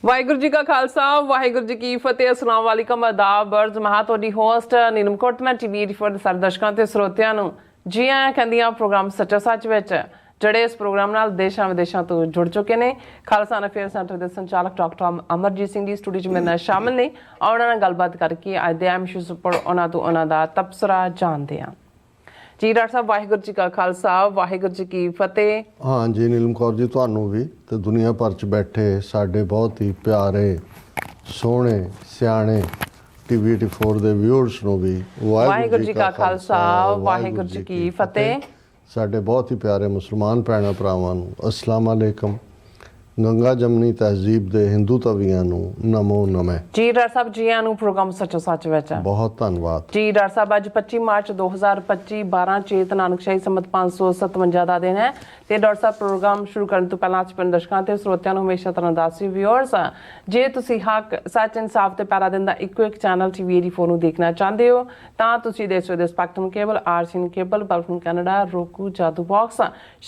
ਵਾਹਿਗੁਰੂ ਜੀ ਕਾ ਖਾਲਸਾ ਵਾਹਿਗੁਰੂ ਜੀ ਕੀ ਫਤਿਹ। अस्सलाम वालेकुम आदाब अर्ज महा ਤੁਹਾਡੀ ਹੋਸਟ ਨੀਲਮ ਕੋਟ ਮੈਂ ਟੀਵੀ ਫॉर ਸਾਰੇ ਦਰਸ਼ਕਾਂ ਤੇ ਸਰੋਤਿਆਂ ਨੂੰ ਜੀ ਆਇਆਂ ਕਹਿੰਦੀਆਂ ਪ੍ਰੋਗਰਾਮ ਸੱਚਾ ਸੱਚ ਵਿੱਚ ਜਿਹੜੇ ਇਸ ਪ੍ਰੋਗਰਾਮ ਨਾਲ ਦੇਸ਼ਾਂ ਵਿਦੇਸ਼ਾਂ ਤੋਂ ਜੁੜ ਚੁੱਕੇ ਨੇ। ਖਾਲਸਾ ਅਫੇਅਰ ਸੈਂਟਰ ਦੇ ਸੰਚਾਲਕ ਡਾਕਟਰ ਅਮਰਜੀਤ ਸਿੰਘ ਜੀ ਸਟੂਡੀਓ 'ਚ ਮੇਰੇ ਨਾਲ ਸ਼ਾਮਿਲ ਨੇ। ਉਹਨਾਂ ਨਾਲ ਗੱਲਬਾਤ ਕਰਕੇ ਅੱਜ ਦੇ ਇਸ਼ੂਜ਼ ਉੱਪਰ ਉਹਨਾਂ ਤੋਂ ਉਹਨਾਂ ਦਾ ਤਬਸਰਾ ਜਾਣਦੇ ਹਾਂ। ਜੀ ਡਾਕਟਰ ਸਾਹਿਬ ਵਾਹਿਗੁਰੂ ਜੀ ਕਾ ਖਾਲਸਾ ਵਾਹਿਗੁਰੂ ਜੀ ਕੀ ਫਤਿਹ। हाँ जी नीलम कौर जी ਤੁਹਾਨੂੰ ਵੀ ਤੇ ਦੁਨੀਆ ਭਰ 'ਚ ਬੈਠੇ ਸਾਡੇ ਬਹੁਤ ਹੀ ਪਿਆਰੇ ਸੋਹਣੇ ਸਿਆਣੇ ਟੀਵੀ 84 ਦੇ ਵਿਊਅਰਸ ਨੂੰ ਵੀ ਵਾਹਿਗੁਰੂ ਜੀ ਕਾ ਖਾਲਸਾ ਵਾਹਿਗੁਰੂ ਜੀ ਕੀ ਫਤਿਹ। ਸਾਡੇ ਬਹੁਤ ਹੀ ਪਿਆਰੇ ਮੁਸਲਮਾਨ ਭੈਣਾਂ ਭਰਾਵਾਂ ਨੂੰ ਅਸਲਾਮ ਅਲੈਕਮ। ਗੰਗਾ ਜਮਨੀ ਤਹਿਜ਼ੀਬ ਦੇ ਹਿੰਦੂ ਤਵੀਆਂ ਨੂੰ ਨਮੋ ਨਮः। ਜੀ ਡਾਕਟਰ ਸਾਹਿਬ ਜੀ ਆਇਆਂ ਨੂੰ ਪ੍ਰੋਗਰਾਮ ਸੱਚੋ ਸੱਚ ਵਿੱਚ ਬਹੁਤ ਧੰਨਵਾਦ ਜੀ ਡਾਕਟਰ ਸਾਹਿਬ। ਅੱਜ 25 ਮਾਰਚ 2025 12 ਚੇਤ ਨਾਨਕਸ਼ਾਹੀ ਸੰਮਤ 557 ਦਾ ਦਿਨ ਹੈ ਤੇ ਡਾਕਟਰ ਸਾਹਿਬ ਪ੍ਰੋਗਰਾਮ ਸ਼ੁਰੂ ਕਰਨ ਤੋਂ ਪਹਿਲਾਂ ਆਪਣੇ ਦਰਸ਼ਕਾਂ ਤੇ ਸਰੋਤਿਆਂ ਨੂੰ ਹਮੇਸ਼ਾ ਤਰ੍ਹਾਂ ਦੱਸੀ ਵਿਊਅਰਸ ਜੇ ਤੁਸੀਂ ਹੱਕ ਸੱਚ ਇਨਸਾਫ ਤੇ ਪੈਰਾ ਦਿਨ ਦਾ ਇੱਕੋ ਇੱਕ ਚੈਨਲ ਟੀਵੀ 84 ਨੂੰ ਦੇਖਣਾ ਚਾਹੁੰਦੇ ਹੋ ਤਾਂ ਤੁਸੀਂ ਦੇਖ ਸਕਦੇ ਹੋ ਸਪੈਕਟਰਮ ਕੇਬਲ, ਆਰਸੀਐਨ ਕੇਬਲ, ਬਲਫਨ ਕੈਨੇਡਾ, roku, ਜਾਦੂ ਬਾਕਸ,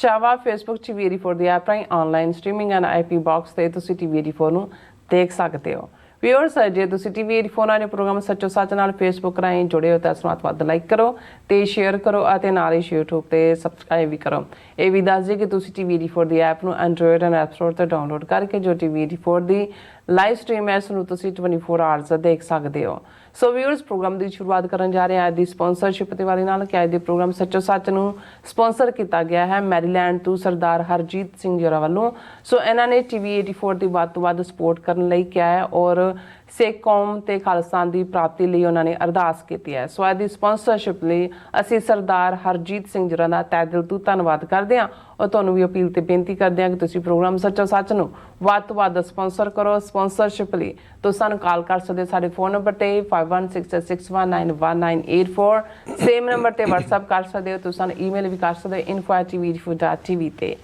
ਸ਼ਾਵਾ, ਫੇਸਬੁੱਕ ਟੀਵੀ 84 ਦੀ ਐਪ ਰਾਹੀਂ online streaming and IP box ਤੇ ਤੁਸੀਂ ਟੀਵੀ 84 ਨੂੰ ਦੇਖ ਸਕਦੇ ਹੋ। ਵਿਊਅਰਸ ਜੇ ਤੁਸੀਂ ਟੀਵੀ 84 ਵਾਲੇ ਪ੍ਰੋਗਰਾਮ ਸੱਚੋ ਸੱਚ ਨਾਲ ਫੇਸਬੁੱਕ ਰਾਹੀਂ ਜੁੜੇ ਹੋ ਤਾਂ ਇਸ ਨੂੰ ਵੱਧ ਲਾਈਕ ਕਰੋ ਤੇ ਸ਼ੇਅਰ ਕਰੋ ਅਤੇ ਨਾਲ ਹੀ YouTube ਤੇ ਸਬਸਕ੍ਰਾਈਬ ਵੀ ਕਰੋ। ਇਹ ਵੀ ਦੱਸ ਦਿਓ ਕਿ ਤੁਸੀਂ ਟੀਵੀ 84 ਦੀ ਐਪ ਨੂੰ ਐਂਡਰੋਇਡ ਐਂਡ ਐਪ ਸਟੋਰ ਤੋਂ ਡਾਊਨਲੋਡ ਕਰਕੇ ਜੋ ਟੀਵੀ 84 ਦੀ ਲਾਈਵ ਸਟ੍ਰੀਮ ਹੈ ਇਸ ਨੂੰ ਤੁਸੀਂ 24 ਆਵਰਸ ਦੇਖ ਸਕਦੇ ਹੋ। ਸੋ ਵਿਊਅਰਸ ਪ੍ਰੋਗਰਾਮ ਦੀ ਸ਼ੁਰੂਆਤ ਕਰਨ ਜਾ ਰਹੇ ਹਾਂ ਅੱਜ ਦੀ ਸਪਾਂਸਰਸ਼ਿਪ ਦੇ ਵਾਲੇ ਨਾਲ ਕਿ ਅੱਜ ਦੇ ਪ੍ਰੋਗਰਾਮ ਸੱਚੋ ਸੱਚ ਨੂੰ ਸਪਾਂਸਰ ਕੀਤਾ ਗਿਆ ਹੈ ਮੈਰੀਲੈਂਡ ਤੋਂ ਸਰਦਾਰ ਹਰਜੀਤ ਸਿੰਘ ਜੀ ਵੱਲੋਂ। ਸੋ ਇਹਨਾਂ ਨੇ ਟੀਵੀ 84 ਦੀ ਵੱਧ ਤੋਂ ਵੱਧ ਸਪੋਰਟ ਕਰਨ ਲਈ ਕਿਹਾ ਹੈ ਔਰ ਸਿੱਖ ਕੌਮ ਤੇ ਖਾਲਸਾਨ ਦੀ ਪ੍ਰਾਪਤੀ ਲਈ ਉਹਨਾਂ ਨੇ ਅਰਦਾਸ ਕੀਤੀ ਹੈ। ਸੋ ਅੱਜ ਦੀ ਸਪਾਂਸਰਸ਼ਿਪ ਲਈ ਅਸੀਂ ਸਰਦਾਰ ਹਰਜੀਤ ਸਿੰਘ ਜੀ ਦਾ ਤਹਿ ਦਿਲ ਤੋਂ ਧੰਨਵਾਦ ਕਰਦੇ ਹਾਂ ਔਰ ਤੁਹਾਨੂੰ ਵੀ ਅਪੀਲ ਤੇ ਬੇਨਤੀ ਕਰਦੇ ਹਾਂ ਕਿ ਤੁਸੀਂ ਪ੍ਰੋਗਰਾਮ ਸੱਚੋ ਸੱਚ ਨੂੰ ਵੱਧ ਤੋਂ ਵੱਧ ਸਪਾਂਸਰ ਕਰੋ। ਸਪਾਂਸਰਸ਼ਿਪ ਲਈ ਤੁਸੀਂ ਸਾਨੂੰ ਕਾਲ ਕਰ ਸਕਦੇ ਸਾਡੇ ਫੋਨ ਨੰਬਰ ਤੇ 5166191984 ਸੇਮ ਨੰਬਰ ਤੇ WhatsApp ਕਰ ਸਕਦੇ ਹੋ। ਤੁਸੀਂ ਸਾਨੂੰ ਈਮੇਲ ਵੀ ਕਰ ਸਕਦੇ ਹੋ info@tv84.tv ਤੇ।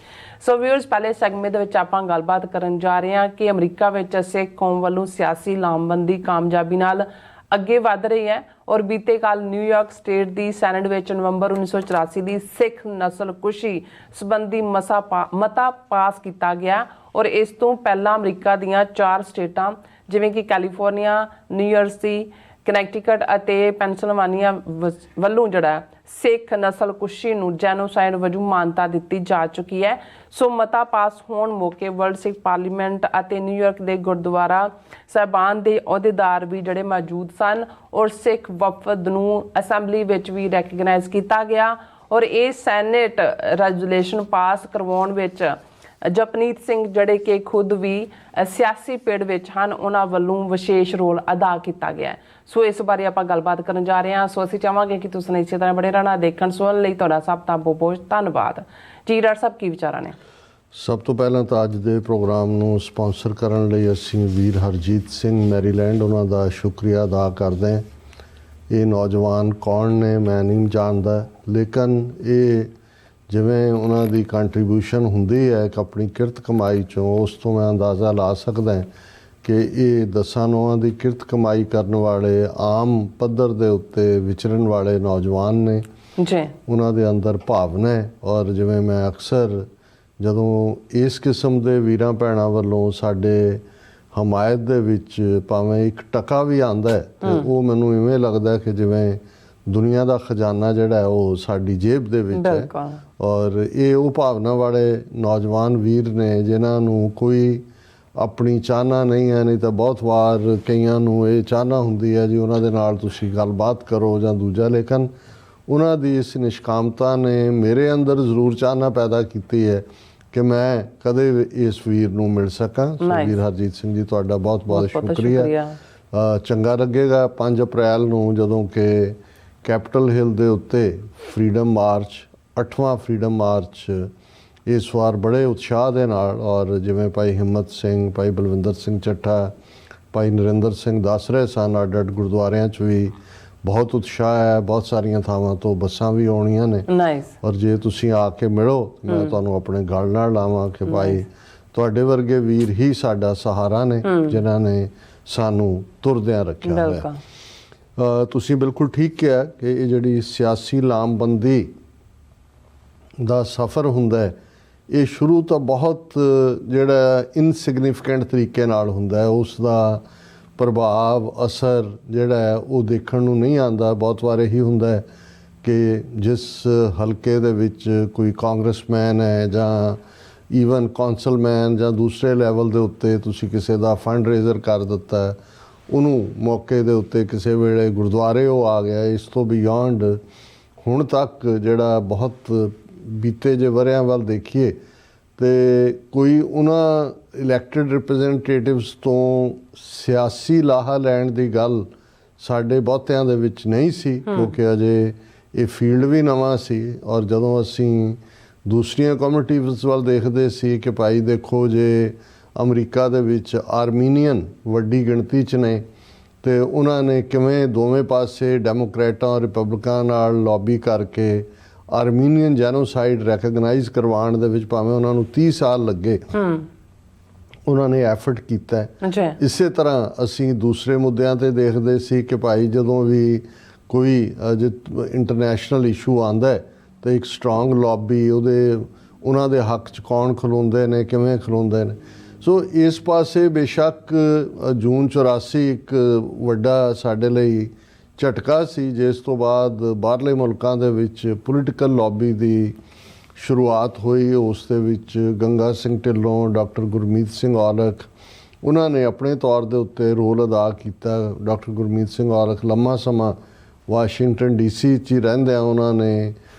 ਸੋ ਵਿਊਅਰਸ ਪਹਿਲੇ ਸੈਗਮੈਂਟ ਦੇ ਵਿੱਚ ਆਪਾਂ ਗੱਲਬਾਤ ਕਰਨ ਜਾ ਰਹੇ ਹਾਂ ਕਿ ਅਮਰੀਕਾ ਵਿੱਚ ਸਿੱਖ ਕੌਮ ਵੱਲੋਂ ਸਿਆਸੀ ਲਾਮਬੰਦੀ ਕਾਮਯਾਬੀ ਨਾਲ ਅੱਗੇ ਵਧ ਰਹੀ ਹੈ ਔਰ ਬੀਤੇ ਕੱਲ ਨਿਊਯਾਰਕ ਸਟੇਟ ਦੀ ਸੈਨੇਟ ਵਿੱਚ ਨਵੰਬਰ 1984 ਦੀ ਸਿੱਖ ਨਸਲਕੁਸ਼ੀ ਸੰਬੰਧੀ ਮਤਾ ਪਾਸ ਕੀਤਾ ਗਿਆ ਔਰ ਇਸ ਤੋਂ ਪਹਿਲਾਂ ਅਮਰੀਕਾ ਦੀਆਂ 4 ਸਟੇਟਾਂ ਜਿਵੇਂ ਕਿ ਕੈਲੀਫੋਰਨੀਆ, ਨਿਊਯਰਸੀ, ਕਨੈਕਟੀਕਟ ਅਤੇ ਪੈਨਸਿਲਵਾਨੀਆ ਵੱਲੋਂ ਜਿਹੜਾ ਸਿੱਖ ਨਸਲਕੁਸ਼ੀ ਨੂੰ ਜੈਨੋਸਾਈਡ ਵਜੋਂ ਮਾਨਤਾ ਦਿੱਤੀ ਜਾ ਚੁੱਕੀ ਹੈ। ਸੋ ਮਤਾ ਪਾਸ ਹੋਣ ਮੌਕੇ ਵਰਲਡ ਸਿੱਖ ਪਾਰਲੀਮੈਂਟ ਅਤੇ ਨਿਊਯਾਰਕ ਦੇ ਗੁਰਦੁਆਰਾ ਸਾਹਿਬਾਨ ਦੇ ਅਹੁਦੇਦਾਰ ਵੀ ਜਿਹੜੇ ਮੌਜੂਦ ਸਨ ਔਰ ਸਿੱਖ ਵਫਦ ਨੂੰ ਅਸੈਂਬਲੀ ਵਿੱਚ ਵੀ ਰੈਕਗਨਾਈਜ਼ ਕੀਤਾ ਗਿਆ ਔਰ ਇਹ ਸੈਨੇਟ ਰੈਜ਼ੋਲੂਸ਼ਨ ਪਾਸ ਕਰਵਾਉਣ ਵਿੱਚ ਜਪਨੀਤ ਸਿੰਘ ਜਿਹੜੇ ਕਿ ਖੁਦ ਵੀ ਸਿਆਸੀ ਪਿੜ ਵਿੱਚ ਹਨ ਉਹਨਾਂ ਵੱਲੋਂ ਵਿਸ਼ੇਸ਼ ਰੋਲ ਅਦਾ ਕੀਤਾ ਗਿਆ। ਸੋ ਇਸ ਬਾਰੇ ਆਪਾਂ ਗੱਲਬਾਤ ਕਰਨ ਜਾ ਰਹੇ ਹਾਂ। ਸੋ ਅਸੀਂ ਚਾਹਾਂਗੇ ਕਿ ਤੁਸੀਂ ਇਸੇ ਤਰ੍ਹਾਂ ਬੜੇ ਰਹਿਣਾ ਦੇਖਣ ਸੁਣਨ ਲਈ ਤੁਹਾਡਾ ਸਭ ਦਾ ਬਹੁਤ ਬਹੁਤ ਧੰਨਵਾਦ। ਜੀ ਡਾਕਟਰ ਸਾਹਿਬ ਕੀ ਵਿਚਾਰਾਂ ਨੇ? ਸਭ ਤੋਂ ਪਹਿਲਾਂ ਤਾਂ ਅੱਜ ਦੇ ਪ੍ਰੋਗਰਾਮ ਨੂੰ ਸਪਾਂਸਰ ਕਰਨ ਲਈ ਅਸੀਂ ਵੀਰ ਹਰਜੀਤ ਸਿੰਘ ਮੈਰੀਲੈਂਡ ਉਹਨਾਂ ਦਾ ਸ਼ੁਕਰੀਆ ਅਦਾ ਕਰਦੇ ਹਾਂ। ਇਹ ਨੌਜਵਾਨ ਕੌਣ ਨੇ ਮੈਂ ਨਹੀਂ ਜਾਣਦਾ ਲੇਕਿਨ ਇਹ ਜਿਵੇਂ ਉਹਨਾਂ ਦੀ ਕੰਟਰੀਬਿਊਸ਼ਨ ਹੁੰਦੀ ਹੈ ਇੱਕ ਆਪਣੀ ਕਿਰਤ ਕਮਾਈ 'ਚੋਂ ਉਸ ਤੋਂ ਮੈਂ ਅੰਦਾਜ਼ਾ ਲਾ ਸਕਦਾ ਕਿ ਇਹ 10 ਨੌਆਂ ਦੀ ਕਿਰਤ ਕਮਾਈ ਕਰਨ ਵਾਲੇ ਆਮ ਪੱਧਰ ਦੇ ਉੱਤੇ ਵਿਚਰਨ ਵਾਲੇ ਨੌਜਵਾਨ ਨੇ ਜੀ। ਉਹਨਾਂ ਦੇ ਅੰਦਰ ਭਾਵਨਾ ਹੈ ਔਰ ਜਿਵੇਂ ਮੈਂ ਅਕਸਰ ਜਦੋਂ ਇਸ ਕਿਸਮ ਦੇ ਵੀਰਾਂ ਭੈਣਾਂ ਵੱਲੋਂ ਸਾਡੇ ਹਮਾਇਤ ਦੇ ਵਿੱਚ ਭਾਵੇਂ 1% ਵੀ ਆਉਂਦਾ ਤੇ ਉਹ ਮੈਨੂੰ ਇਵੇਂ ਲੱਗਦਾ ਕਿ ਜਿਵੇਂ ਦੁਨੀਆ ਦਾ ਖਜ਼ਾਨਾ ਜਿਹੜਾ ਹੈ ਉਹ ਸਾਡੀ ਜੇਬ ਦੇ ਵਿੱਚ ਹੈ ਔਰ ਇਹ ਉਹ ਭਾਵਨਾ ਵਾਲੇ ਨੌਜਵਾਨ ਵੀਰ ਨੇ ਜਿਨ੍ਹਾਂ ਨੂੰ ਕੋਈ ਆਪਣੀ ਚਾਹਨਾ ਨਹੀਂ ਹੈ। ਨਹੀਂ ਤਾਂ ਬਹੁਤ ਵਾਰ ਕਈਆਂ ਨੂੰ ਇਹ ਚਾਹਨਾ ਹੁੰਦੀ ਹੈ ਜੀ ਉਹਨਾਂ ਦੇ ਨਾਲ ਤੁਸੀਂ ਗੱਲਬਾਤ ਕਰੋ ਜਾਂ ਦੂਜਾ ਲੇਕਿਨ ਉਹਨਾਂ ਦੀ ਇਸ ਨਿਸ਼ਕਾਮਤਾ ਨੇ ਮੇਰੇ ਅੰਦਰ ਜ਼ਰੂਰ ਚਾਹਨਾ ਪੈਦਾ ਕੀਤੀ ਹੈ ਕਿ ਮੈਂ ਕਦੇ ਇਸ ਵੀਰ ਨੂੰ ਮਿਲ ਸਕਾਂ। ਵੀਰ ਹਰਜੀਤ ਸਿੰਘ ਜੀ ਤੁਹਾਡਾ ਬਹੁਤ ਬਹੁਤ ਸ਼ੁਕਰੀਆ। ਚੰਗਾ ਲੱਗੇਗਾ 5 ਅਪ੍ਰੈਲ ਨੂੰ ਜਦੋਂ ਕਿ ਕੈਪੀਟਲ ਹਿੱਲ ਦੇ ਉੱਤੇ ਫਰੀडम ਮਾਰਚ 8ਵਾਂ ਫਰੀडम ਮਾਰਚ ਇਸ ਵਾਰ ਬੜੇ ਉਤਸ਼ਾਹ ਦੇ ਨਾਲ ਔਰ ਜਿਵੇਂ ਭਾਈ ਹਿੰਮਤ ਸਿੰਘ, ਭਾਈ ਬਲਵਿੰਦਰ ਸਿੰਘ ਚੱਠਾ, ਭਾਈ ਨਰਿੰਦਰ ਸਿੰਘ ਦੱਸ ਰਹੇ ਸਨ ਅੱਡ ਗੁਰਦੁਆਰਿਆਂ 'ਚ ਵੀ ਬਹੁਤ ਉਤਸ਼ਾਹ ਹੈ। ਬਹੁਤ ਸਾਰੀਆਂ ਥਾਵਾਂ ਤੋਂ ਬੱਸਾਂ ਵੀ ਆਉਣੀਆਂ ਨੇ ਔਰ ਜੇ ਤੁਸੀਂ ਆ ਕੇ ਮਿਲੋ ਮੈਂ ਤੁਹਾਨੂੰ ਆਪਣੇ ਗਲ ਨਾਲ ਲਾਵਾਂ ਕਿ ਭਾਈ ਤੁਹਾਡੇ ਵਰਗੇ ਵੀਰ ਹੀ ਸਾਡਾ ਸਹਾਰਾ ਨੇ ਜਿਨ੍ਹਾਂ ਨੇ ਸਾਨੂੰ ਤੁਰਦਿਆਂ ਰੱਖਿਆ ਹੋਇਆ। ਤੁਸੀਂ ਬਿਲਕੁਲ ਠੀਕ ਕਿਹਾ ਕਿ ਇਹ ਜਿਹੜੀ ਸਿਆਸੀ ਲਾਮਬੰਦੀ ਦਾ ਸਫ਼ਰ ਹੁੰਦਾ ਹੈ ਇਹ ਸ਼ੁਰੂ ਤੋਂ ਬਹੁਤ ਜਿਹੜਾ ਇਨਸਿਗਨੀਫੀਕੈਂਟ ਤਰੀਕੇ ਨਾਲ ਹੁੰਦਾ ਹੈ, ਉਸ ਦਾ ਪ੍ਰਭਾਵ ਅਸਰ ਜਿਹੜਾ ਹੈ ਉਹ ਦੇਖਣ ਨੂੰ ਨਹੀਂ ਆਉਂਦਾ। ਬਹੁਤ ਵਾਰ ਇਹੀ ਹੁੰਦਾ ਹੈ ਕਿ ਜਿਸ ਹਲਕੇ ਦੇ ਵਿੱਚ ਕੋਈ ਕਾਂਗਰਸਮੈਨ ਹੈ ਜਾਂ ਈਵਨ ਕੌਂਸਲਮੈਨ ਜਾਂ ਦੂਸਰੇ ਲੈਵਲ ਦੇ ਉੱਤੇ ਤੁਸੀਂ ਕਿਸੇ ਦਾ ਫੰਡ ਰੇਜ਼ਰ ਕਰ ਦਿੱਤਾ, ਉਹਨੂੰ ਮੌਕੇ ਦੇ ਉੱਤੇ ਕਿਸੇ ਵੇਲੇ ਗੁਰਦੁਆਰੇ ਉਹ ਆ ਗਿਆ। ਇਸ ਤੋਂ ਬਿਯੋਂਡ ਹੁਣ ਤੱਕ ਜਿਹੜਾ ਬਹੁਤ ਬੀਤੇ ਜੇ ਵਰਿਆਂ ਵੱਲ ਦੇਖੀਏ ਤੇ ਕੋਈ ਉਹਨਾਂ ਇਲੈਕਟਿਡ ਰਿਪਰੈਜ਼ੈਂਟੇਟਿਵਸ ਤੋਂ ਸਿਆਸੀ ਲਾਹਾ ਲੈਣ ਦੀ ਗੱਲ ਸਾਡੇ ਬਹੁਤਿਆਂ ਦੇ ਵਿੱਚ ਨਹੀਂ ਸੀ, ਕਿਉਂਕਿ ਅਜੇ ਇਹ ਫੀਲਡ ਵੀ ਨਵਾਂ ਸੀ। ਔਰ ਜਦੋਂ ਅਸੀਂ ਦੂਸਰੀਆਂ ਕਮਿਊਨਿਟੀਜ਼ ਵੱਲ ਦੇਖਦੇ ਸੀ ਕਿ ਭਾਈ ਦੇਖੋ ਜੇ ਅਮਰੀਕਾ ਦੇ ਵਿੱਚ ਆਰਮੀਨੀਅਨ ਵੱਡੀ ਗਿਣਤੀ 'ਚ ਨੇ ਤੇ ਉਹਨਾਂ ਨੇ ਕਿਵੇਂ ਦੋਵੇਂ ਪਾਸੇ ਡੈਮੋਕ੍ਰੇਟਾਂ ਔਰ ਰਿਪਬਲਿਕਾਂ ਨਾਲ ਲੌਬੀ ਕਰਕੇ ਆਰਮੀਨੀਅਨ ਜੈਨੋਸਾਈਡ ਰੈਕਗਨਾਈਜ਼ ਕਰਵਾਉਣ ਦੇ ਵਿੱਚ ਭਾਵੇਂ ਉਹਨਾਂ ਨੂੰ 30 ਸਾਲ ਲੱਗੇ, ਉਹਨਾਂ ਨੇ ਐਫਰਟ ਕੀਤਾ ਹੈ। ਇਸੇ ਤਰ੍ਹਾਂ ਅਸੀਂ ਦੂਸਰੇ ਮੁੱਦਿਆਂ ਤੇ ਦੇਖਦੇ ਸੀ ਕਿ ਭਾਈ ਜਦੋਂ ਵੀ ਕੋਈ ਇੰਟਰਨੈਸ਼ਨਲ ਇਸ਼ੂ ਆਉਂਦਾ ਹੈ ਤਾਂ ਇੱਕ ਸਟਰੋਂਗ ਲੌਬੀ ਉਹਨਾਂ ਦੇ ਹੱਕ 'ਚ ਕੌਣ ਖਲੋਂਦੇ ਨੇ, ਕਿਵੇਂ ਖਲੋਂਦੇ ਨੇ। ਸੋ ਇਸ ਪਾਸੇ ਬੇਸ਼ੱਕ ਜੂਨ 84 ਇੱਕ ਵੱਡਾ ਸਾਡੇ ਲਈ ਝਟਕਾ ਸੀ, ਜਿਸ ਤੋਂ ਬਾਅਦ ਬਾਹਰਲੇ ਮੁਲਕਾਂ ਦੇ ਵਿੱਚ ਪੋਲੀਟੀਕਲ ਲੌਬੀ ਦੀ ਸ਼ੁਰੂਆਤ ਹੋਈ। ਉਸ ਦੇ ਵਿੱਚ ਗੰਗਾ ਸਿੰਘ ਢਿੱਲੋਂ, ਡਾਕਟਰ ਗੁਰਮੀਤ ਸਿੰਘ ਔਲਖ, ਉਹਨਾਂ ਨੇ ਆਪਣੇ ਤੌਰ ਦੇ ਉੱਤੇ ਰੋਲ ਅਦਾ ਕੀਤਾ। ਡਾਕਟਰ ਗੁਰਮੀਤ ਸਿੰਘ ਔਲਖ ਲੰਮਾ ਸਮਾਂ ਵਾਸ਼ਿੰਗਟਨ DC 'ਚ ਹੀ ਰਹਿੰਦਿਆਂ ਉਹਨਾਂ ਨੇ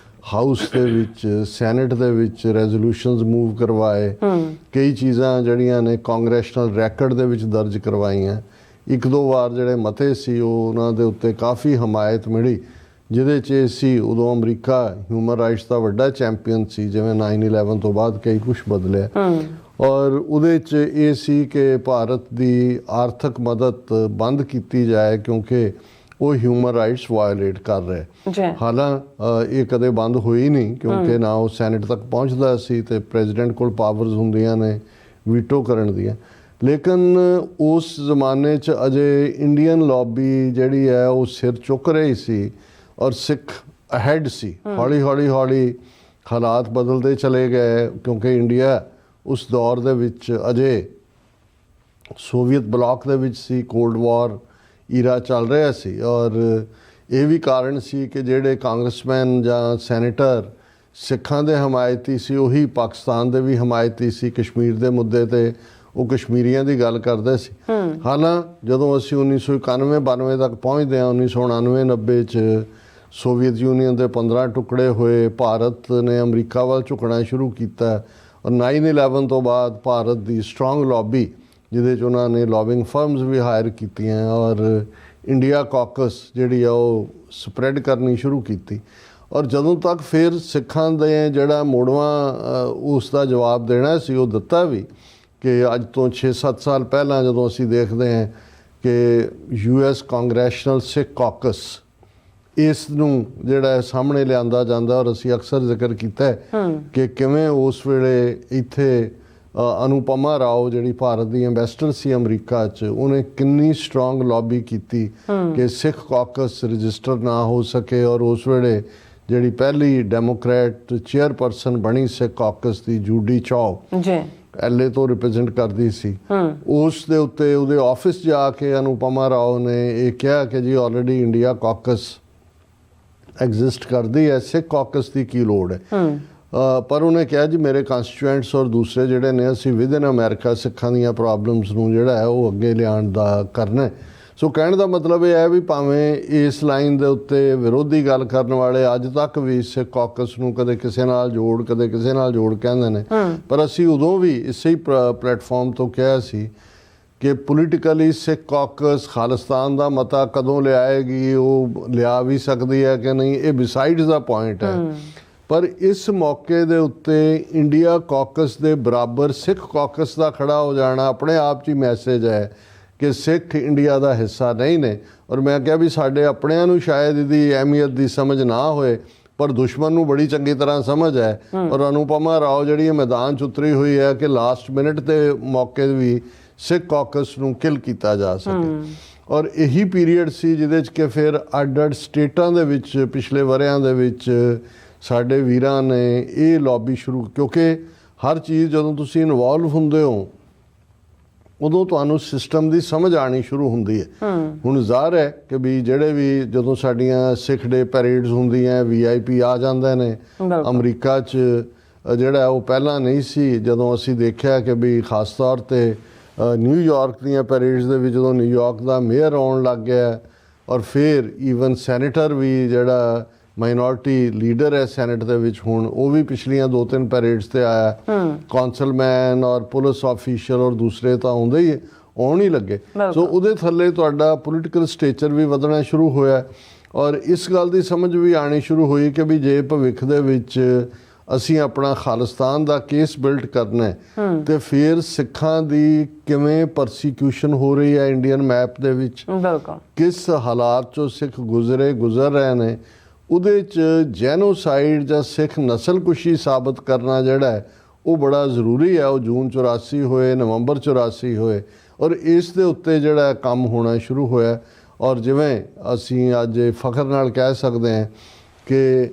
ਹਾਊਸ ਦੇ ਵਿੱਚ, ਸੈਨੇਟ ਦੇ ਵਿੱਚ ਰੈਜ਼ੋਲੂਸ਼ਨਸ ਮੂਵ ਕਰਵਾਏ, ਕਈ ਚੀਜ਼ਾਂ ਜਿਹੜੀਆਂ ਨੇ ਕਾਂਗਰੈਸ਼ਨਲ ਰੈਕਡ ਦੇ ਵਿੱਚ ਦਰਜ ਕਰਵਾਈਆਂ। ਇੱਕ ਦੋ ਵਾਰ ਜਿਹੜੇ ਮਤੇ ਸੀ ਉਹ ਉਹਨਾਂ ਦੇ ਉੱਤੇ ਕਾਫੀ ਹਮਾਇਤ ਮਿਲੀ, ਜਿਹਦੇ 'ਚ ਇਹ ਸੀ ਉਦੋਂ ਅਮਰੀਕਾ ਹਿਊਮਨ ਰਾਈਟਸ ਦਾ ਵੱਡਾ ਚੈਂਪੀਅਨ ਸੀ, ਜਿਵੇਂ 9/11 ਤੋਂ ਬਾਅਦ ਕਈ ਕੁਛ ਬਦਲਿਆ। ਔਰ ਉਹਦੇ 'ਚ ਇਹ ਸੀ ਕਿ ਭਾਰਤ ਦੀ ਆਰਥਿਕ ਮਦਦ ਬੰਦ ਕੀਤੀ ਜਾਏ ਕਿਉਂਕਿ ਉਹ ਹਿਊਮਨ ਰਾਈਟਸ ਵਾਇਓਲੇਟ ਕਰ ਰਿਹਾ। ਹਾਲਾਂਕਿ ਇਹ ਕਦੇ ਬੰਦ ਹੋਈ ਨਹੀਂ ਕਿਉਂਕਿ ਨਾ ਉਹ ਸੈਨੇਟ ਤੱਕ ਪਹੁੰਚਦਾ ਸੀ ਤੇ ਪ੍ਰੈਜ਼ੀਡੈਂਟ ਕੋਲ ਪਾਵਰਸ ਹੁੰਦੀਆਂ ਨੇ ਵੀਟੋ ਕਰਨ ਦੀਆਂ। ਲੇਕਿਨ ਉਸ ਜ਼ਮਾਨੇ 'ਚ ਅਜੇ ਇੰਡੀਅਨ ਲੌਬੀ ਜਿਹੜੀ ਹੈ ਉਹ ਸਿਰ ਚੁੱਕ ਰਹੀ ਸੀ ਔਰ ਸਿੱਖ ਅਹੈਡ ਸੀ। ਹੌਲੀ ਹੌਲੀ ਹਾਲਾਤ ਬਦਲਦੇ ਚਲੇ ਗਏ ਕਿਉਂਕਿ ਇੰਡੀਆ ਉਸ ਦੌਰ ਦੇ ਵਿੱਚ ਅਜੇ ਸੋਵੀਅਤ ਬਲਾਕ ਦੇ ਵਿੱਚ ਸੀ, ਕੋਲਡ ਵਾਰ ਈਰਾ ਚੱਲ ਰਿਹਾ ਸੀ। ਔਰ ਇਹ ਵੀ ਕਾਰਨ ਸੀ ਕਿ ਜਿਹੜੇ ਕਾਂਗਰਸਮੈਨ ਜਾਂ ਸੈਨੇਟਰ ਸਿੱਖਾਂ ਦੇ ਹਮਾਇਤੀ ਸੀ ਉਹੀ ਪਾਕਿਸਤਾਨ ਦੇ ਵੀ ਹਮਾਇਤੀ ਸੀ। ਕਸ਼ਮੀਰ ਦੇ ਮੁੱਦੇ ਤੇ ਉਹ ਕਸ਼ਮੀਰੀਆਂ ਦੀ ਗੱਲ ਕਰਦੇ ਸੀ। ਹਾਲਾਂਕਿ ਜਦੋਂ ਅਸੀਂ 1991-92 ਤੱਕ ਪਹੁੰਚਦੇ ਹਾਂ, 1999-90 'ਚ ਸੋਵੀਅਤ ਯੂਨੀਅਨ ਦੇ 15 ਟੁਕੜੇ ਹੋਏ, ਭਾਰਤ ਨੇ ਅਮਰੀਕਾ ਵੱਲ ਝੁਕਣਾ ਸ਼ੁਰੂ ਕੀਤਾ ਔਰ 9/11 ਤੋਂ ਬਾਅਦ ਭਾਰਤ ਦੀ ਸਟਰੋਂਗ ਲੌਬੀ, ਜਿਹਦੇ 'ਚ ਉਹਨਾਂ ਨੇ ਲੌਬਿੰਗ ਫਰਮਸ ਵੀ ਹਾਇਰ ਕੀਤੀਆਂ ਔਰ ਇੰਡੀਆ ਕਾਕਸ ਜਿਹੜੀ ਆ ਉਹ ਸਪਰੈਡ ਕਰਨੀ ਸ਼ੁਰੂ ਕੀਤੀ। ਔਰ ਜਦੋਂ ਤੱਕ ਫਿਰ ਸਿੱਖਾਂ ਦੇ ਜਿਹੜਾ ਮੋੜਵਾਂ ਉਸ ਦਾ ਜਵਾਬ ਦੇਣਾ ਸੀ ਉਹ ਦਿੱਤਾ ਵੀ ਕਿ ਅੱਜ ਤੋਂ 6-7 ਸਾਲ ਪਹਿਲਾਂ ਜਦੋਂ ਅਸੀਂ ਦੇਖਦੇ ਹਾਂ ਕਿ US ਕਾਂਗਰੈਸ਼ਨਲ ਸਿੱਖ ਕਾਕਸ ਇਸ ਨੂੰ ਜਿਹੜਾ ਸਾਹਮਣੇ ਲਿਆਂਦਾ ਜਾਂਦਾ ਔਰ ਅਸੀਂ ਅਕਸਰ ਜ਼ਿਕਰ ਕੀਤਾ ਕਿ ਕਿਵੇਂ ਉਸ ਵੇਲੇ ਇੱਥੇ ਅਨੁਪਮਾ ਰਾਓ ਜਿਹੜੀ ਭਾਰਤ ਦੀ ਐਂਬੈਸਡਰ ਸੀ ਅਮਰੀਕਾ 'ਚ, ਉਹਨੇ ਕਿੰਨੀ ਸਟਰੋਂਗ ਲੌਬੀ ਕੀਤੀ ਕਿ ਸਿੱਖ ਕਾਕਸ ਰਜਿਸਟਰ ਨਾ ਹੋ ਸਕੇ। ਔਰ ਉਸ ਵੇਲੇ ਜਿਹੜੀ ਪਹਿਲੀ ਡੈਮੋਕ੍ਰੈਟ ਚੇਅਰਪਰਸਨ ਬਣੀ ਸਿੱਖ ਕਾਕਸ ਦੀ, ਜੂਡੀ ਚਾਓ, LA ਤੋਂ ਰਿਪਰੈਜ਼ੈਂਟ ਕਰਦੀ ਸੀ, ਉਸ ਦੇ ਉੱਤੇ ਉਹਦੇ ਆਫਿਸ ਜਾ ਕੇ ਅਨੁਪਮਾ ਰਾਓ ਨੇ ਇਹ ਕਿਹਾ ਕਿ ਜੀ ਆਲਰੇਡੀ ਇੰਡੀਆ ਕਾਕਸ ਐਗਜ਼ਿਸਟ ਕਰਦੀ ਹੈ, ਸਿੱਖ ਕਾਕਸ ਦੀ ਕੀ ਲੋੜ ਹੈ। ਪਰ ਉਹਨੇ ਕਿਹਾ ਜੀ ਮੇਰੇ ਕੰਸਟੀਟਿਊਐਂਟਸ ਔਰ ਦੂਸਰੇ ਜਿਹੜੇ ਨੇ ਅਸੀਂ ਵਿਦਨ ਅਮਰੀਕਾ ਸਿੱਖਾਂ ਦੀਆਂ ਪ੍ਰੋਬਲਮਸ ਨੂੰ ਜਿਹੜਾ ਹੈ ਉਹ ਅੱਗੇ ਲਿਆਉਣ ਦਾ ਕਰਨਾ। ਸੋ ਕਹਿਣ ਦਾ ਮਤਲਬ ਇਹ ਹੈ ਵੀ ਭਾਵੇਂ ਇਸ ਲਾਈਨ ਦੇ ਉੱਤੇ ਵਿਰੋਧੀ ਗੱਲ ਕਰਨ ਵਾਲੇ ਅੱਜ ਤੱਕ ਵੀ ਸਿੱਖ ਕਾਕਸ ਨੂੰ ਕਦੇ ਕਿਸੇ ਨਾਲ ਜੋੜ, ਕਦੇ ਕਿਸੇ ਨਾਲ ਜੋੜ ਕਹਿੰਦੇ ਨੇ, ਪਰ ਅਸੀਂ ਉਦੋਂ ਵੀ ਇਸੇ ਹੀ ਪਲੇਟਫਾਰਮ ਤੋਂ ਕਿਹਾ ਸੀ ਕਿ ਪੋਲੀਟੀਕਲੀ ਸਿੱਖ ਕਾਕਸ ਖਾਲਿਸਤਾਨ ਦਾ ਮਤਾ ਕਦੋਂ ਲਿਆਏਗੀ, ਉਹ ਲਿਆ ਵੀ ਸਕਦੀ ਹੈ ਕਿ ਨਹੀਂ, ਇਹ ਬਿਸਾਈਡਸ ਦਾ ਪੁਆਇੰਟ ਹੈ। ਪਰ ਇਸ ਮੌਕੇ ਦੇ ਉੱਤੇ ਇੰਡੀਆ ਕਾਕਸ ਦੇ ਬਰਾਬਰ ਸਿੱਖ ਕਾਕਸ ਦਾ ਖੜਾ ਹੋ ਜਾਣਾ ਆਪਣੇ ਆਪ 'ਚ ਹੀ ਮੈਸੇਜ ਹੈ ਕਿ ਸਿੱਖ ਇੰਡੀਆ ਦਾ ਹਿੱਸਾ ਨਹੀਂ ਨੇ। ਔਰ ਮੈਂ ਕਿਹਾ ਵੀ ਸਾਡੇ ਆਪਣਿਆਂ ਨੂੰ ਸ਼ਾਇਦ ਇਹਦੀ ਅਹਿਮੀਅਤ ਦੀ ਸਮਝ ਨਾ ਹੋਏ ਪਰ ਦੁਸ਼ਮਣ ਨੂੰ ਬੜੀ ਚੰਗੀ ਤਰ੍ਹਾਂ ਸਮਝ ਹੈ। ਔਰ ਅਨੁਪਮਾ ਰਾਓ ਜਿਹੜੀ ਮੈਦਾਨ 'ਚ ਉਤਰੀ ਹੋਈ ਹੈ ਕਿ ਲਾਸਟ ਮਿੰਟ ਦੇ ਮੌਕੇ ਵੀ ਸਿੱਖ ਕਾਕਸ ਨੂੰ ਕਿਲ ਕੀਤਾ ਜਾ ਸਕੇ। ਔਰ ਇਹੀ ਪੀਰੀਅਡ ਸੀ ਜਿਹਦੇ 'ਚ ਕਿ ਫਿਰ ਅੱਡ-ਅੱਡ ਸਟੇਟਾਂ ਦੇ ਵਿੱਚ ਪਿਛਲੇ ਵਰ੍ਹਿਆਂ ਦੇ ਵਿੱਚ ਸਾਡੇ ਵੀਰਾਂ ਨੇ ਇਹ ਲੌਬੀ ਸ਼ੁਰੂ, ਕਿਉਂਕਿ ਹਰ ਚੀਜ਼ ਜਦੋਂ ਤੁਸੀਂ ਇਨਵੋਲਵ ਹੁੰਦੇ ਹੋ ਉਦੋਂ ਤੁਹਾਨੂੰ ਸਿਸਟਮ ਦੀ ਸਮਝ ਆਣੀ ਸ਼ੁਰੂ ਹੁੰਦੀ ਹੈ। ਹੁਣ ਜ਼ਾਹਰ ਹੈ ਕਿ ਵੀ ਜਿਹੜੇ ਵੀ ਜਦੋਂ ਸਾਡੀਆਂ ਸਿੱਖ ਡੇ ਪੈਰੇਡਸ ਹੁੰਦੀਆਂ VIP ਆ ਜਾਂਦੇ ਨੇ। ਅਮਰੀਕਾ 'ਚ ਜਿਹੜਾ ਉਹ ਪਹਿਲਾਂ ਨਹੀਂ ਸੀ, ਜਦੋਂ ਅਸੀਂ ਦੇਖਿਆ ਕਿ ਵੀ ਖਾਸ ਤੌਰ 'ਤੇ ਨਿਊਯਾਰਕ ਦੀਆਂ ਪੈਰੇਡਸ ਦੇ ਵਿੱਚ ਜਦੋਂ ਨਿਊਯਾਰਕ ਦਾ ਮੇਅਰ ਆਉਣ ਲੱਗ ਗਿਆ ਔਰ ਫਿਰ ਈਵਨ ਸੈਨੇਟਰ ਵੀ ਜਿਹੜਾ ਮਾਈਨੋਰਟੀ ਲੀਡਰ ਹੈ ਸੈਨੇਟ ਦੇ ਵਿੱਚ ਹੁਣ ਉਹ ਵੀ ਪਿਛਲੀਆਂ 2-3 ਪੈਰੇਡਸ ਤੇ ਆਇਆ। ਕੌਂਸਲਮੈਨ ਔਰ ਪੁਲਿਸ ਆਫੀਸ਼ੀਅਲ ਔਰ ਦੂਸਰੇ ਤਾਂ ਆਉਂਦੇ ਹੀ ਆਉਣ ਹੀ ਲੱਗੇ। ਸੋ ਉਹਦੇ ਥੱਲੇ ਤੁਹਾਡਾ ਪੋਲੀਟੀਕਲ ਸਟੇਚਰ ਵੀ ਵਧਣਾ ਸ਼ੁਰੂ ਹੋਇਆ ਔਰ ਇਸ ਗੱਲ ਦੀ ਸਮਝ ਵੀ ਆਣੀ ਸ਼ੁਰੂ ਹੋਈ ਕਿ ਵੀ ਜੇ ਭਵਿੱਖ ਦੇ ਵਿੱਚ ਅਸੀਂ ਆਪਣਾ ਖਾਲਿਸਤਾਨ ਦਾ ਕੇਸ ਬਿਲਡ ਕਰਨਾ ਤੇ ਫਿਰ ਸਿੱਖਾਂ ਦੀ ਕਿਵੇਂ ਪਰਸੀਕਿਊਸ਼ਨ ਹੋ ਰਹੀ ਹੈ ਇੰਡੀਅਨ ਮੈਪ ਦੇ ਵਿੱਚ, ਕਿਸ ਹਾਲਾਤ 'ਚੋਂ ਸਿੱਖ ਗੁਜ਼ਰ ਰਹੇ ਨੇ, ਉਹਦੇ 'ਚ ਜੈਨੋਸਾਈਡ ਜਾਂ ਸਿੱਖ ਨਸਲਕੁਸ਼ੀ ਸਾਬਤ ਕਰਨਾ ਜਿਹੜਾ ਹੈ ਉਹ ਬੜਾ ਜ਼ਰੂਰੀ ਹੈ। ਉਹ ਜੂਨ 84 ਹੋਏ, ਨਵੰਬਰ 84 ਹੋਏ ਔਰ ਇਸ ਦੇ ਉੱਤੇ ਜਿਹੜਾ ਕੰਮ ਹੋਣਾ ਸ਼ੁਰੂ ਹੋਇਆ। ਔਰ ਜਿਵੇਂ ਅਸੀਂ ਅੱਜ ਫਖਰ ਨਾਲ ਕਹਿ ਸਕਦੇ ਹਾਂ ਕਿ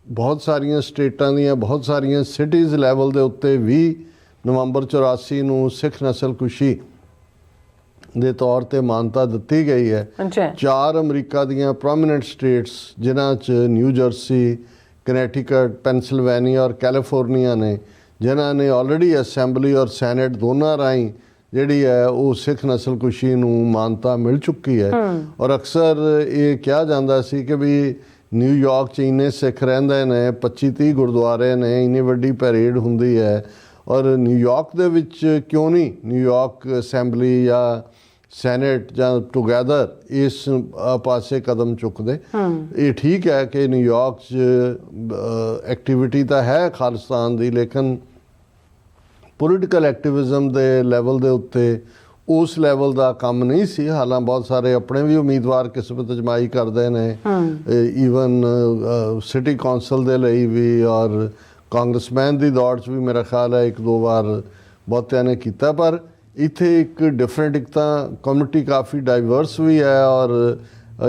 ਬਹੁਤ ਸਾਰੀਆਂ ਸਟੇਟਾਂ ਦੀਆਂ ਬਹੁਤ ਸਾਰੀਆਂ ਸਿਟੀਜ਼ ਲੈਵਲ ਦੇ ਉੱਤੇ ਵੀ ਨਵੰਬਰ 84 ਨੂੰ ਸਿੱਖ ਨਸਲਕੁਸ਼ੀ ਦੇ ਤੌਰ ਤੇ ਮਾਨਤਾ ਦਿੱਤੀ ਗਈ ਹੈ। 4 ਅਮਰੀਕਾ ਦੀਆਂ ਪ੍ਰੋਮੀਨੈਂਟ ਸਟੇਟਸ ਜਿਨ੍ਹਾਂ 'ਚ ਨਿਊ ਜਰਸੀ, ਕਨੈਟੀਕਟ, ਪੈਨਸਿਲਵੇਨੀਆ ਔਰ ਕੈਲੀਫੋਰਨੀਆ ਨੇ, ਜਿਨ੍ਹਾਂ ਨੇ ਆਲਰੇਡੀ ਅਸੈਂਬਲੀ ਔਰ ਸੈਨੇਟ ਦੋਨਾਂ ਰਾਹੀਂ ਜਿਹੜੀ ਹੈ ਉਹ ਸਿੱਖ ਨਸਲਕੁਸ਼ੀ ਨੂੰ ਮਾਨਤਾ ਮਿਲ ਚੁੱਕੀ ਹੈ। ਔਰ ਅਕਸਰ ਇਹ ਕਿਹਾ ਜਾਂਦਾ ਸੀ ਕਿ ਵੀ ਨਿਊਯਾਰਕ 'ਚ ਇੰਨੇ ਸਿੱਖ ਰਹਿੰਦੇ ਨੇ, 25-30 ਗੁਰਦੁਆਰੇ ਨੇ, ਇੰਨੀ ਵੱਡੀ ਪੈਰੇਡ ਹੁੰਦੀ ਹੈ ਔਰ ਨਿਊਯਾਰਕ ਦੇ ਵਿੱਚ ਕਿਉਂ ਨਹੀਂ ਨਿਊਯਾਰਕ ਅਸੈਂਬਲੀ ਜਾਂ ਸੈਨੇਟ ਜਾਂ ਟੁਗੈਦਰ ਇਸ ਪਾਸੇ ਕਦਮ ਚੁੱਕਦੇ। ਇਹ ਠੀਕ ਹੈ ਕਿ ਨਿਊਯਾਰਕ 'ਚ ਐਕਟੀਵਿਟੀ ਤਾਂ ਹੈ ਖਾਲਿਸਤਾਨ ਦੀ, ਲੇਕਿਨ ਪੋਲੀਟੀਕਲ ਐਕਟਿਵਿਜ਼ਮ ਦੇ ਲੈਵਲ ਦੇ ਉੱਤੇ ਉਸ ਲੈਵਲ ਦਾ ਕੰਮ ਨਹੀਂ ਸੀ। ਹਾਲਾਂ ਬਹੁਤ ਸਾਰੇ ਆਪਣੇ ਵੀ ਉਮੀਦਵਾਰ ਕਿਸਮਤ ਅਜਮਾਈ ਕਰਦੇ ਨੇ, ਈਵਨ ਸਿਟੀ ਕੌਂਸਲ ਦੇ ਲਈ ਵੀ ਔਰ ਕਾਂਗਰਸਮੈਨ ਦੀ ਦੌੜ 'ਚ ਵੀ ਮੇਰਾ ਖਿਆਲ ਹੈ 1-2 ਵਾਰ ਬਹੁਤਿਆਂ ਨੇ ਕੀਤਾ। ਪਰ ਇੱਥੇ ਇੱਕ ਡਿਫਰੈਂਟ, ਇੱਕ ਤਾਂ ਕਮਿਊਨਿਟੀ ਕਾਫੀ ਡਾਈਵਰਸ ਵੀ ਹੈ ਔਰ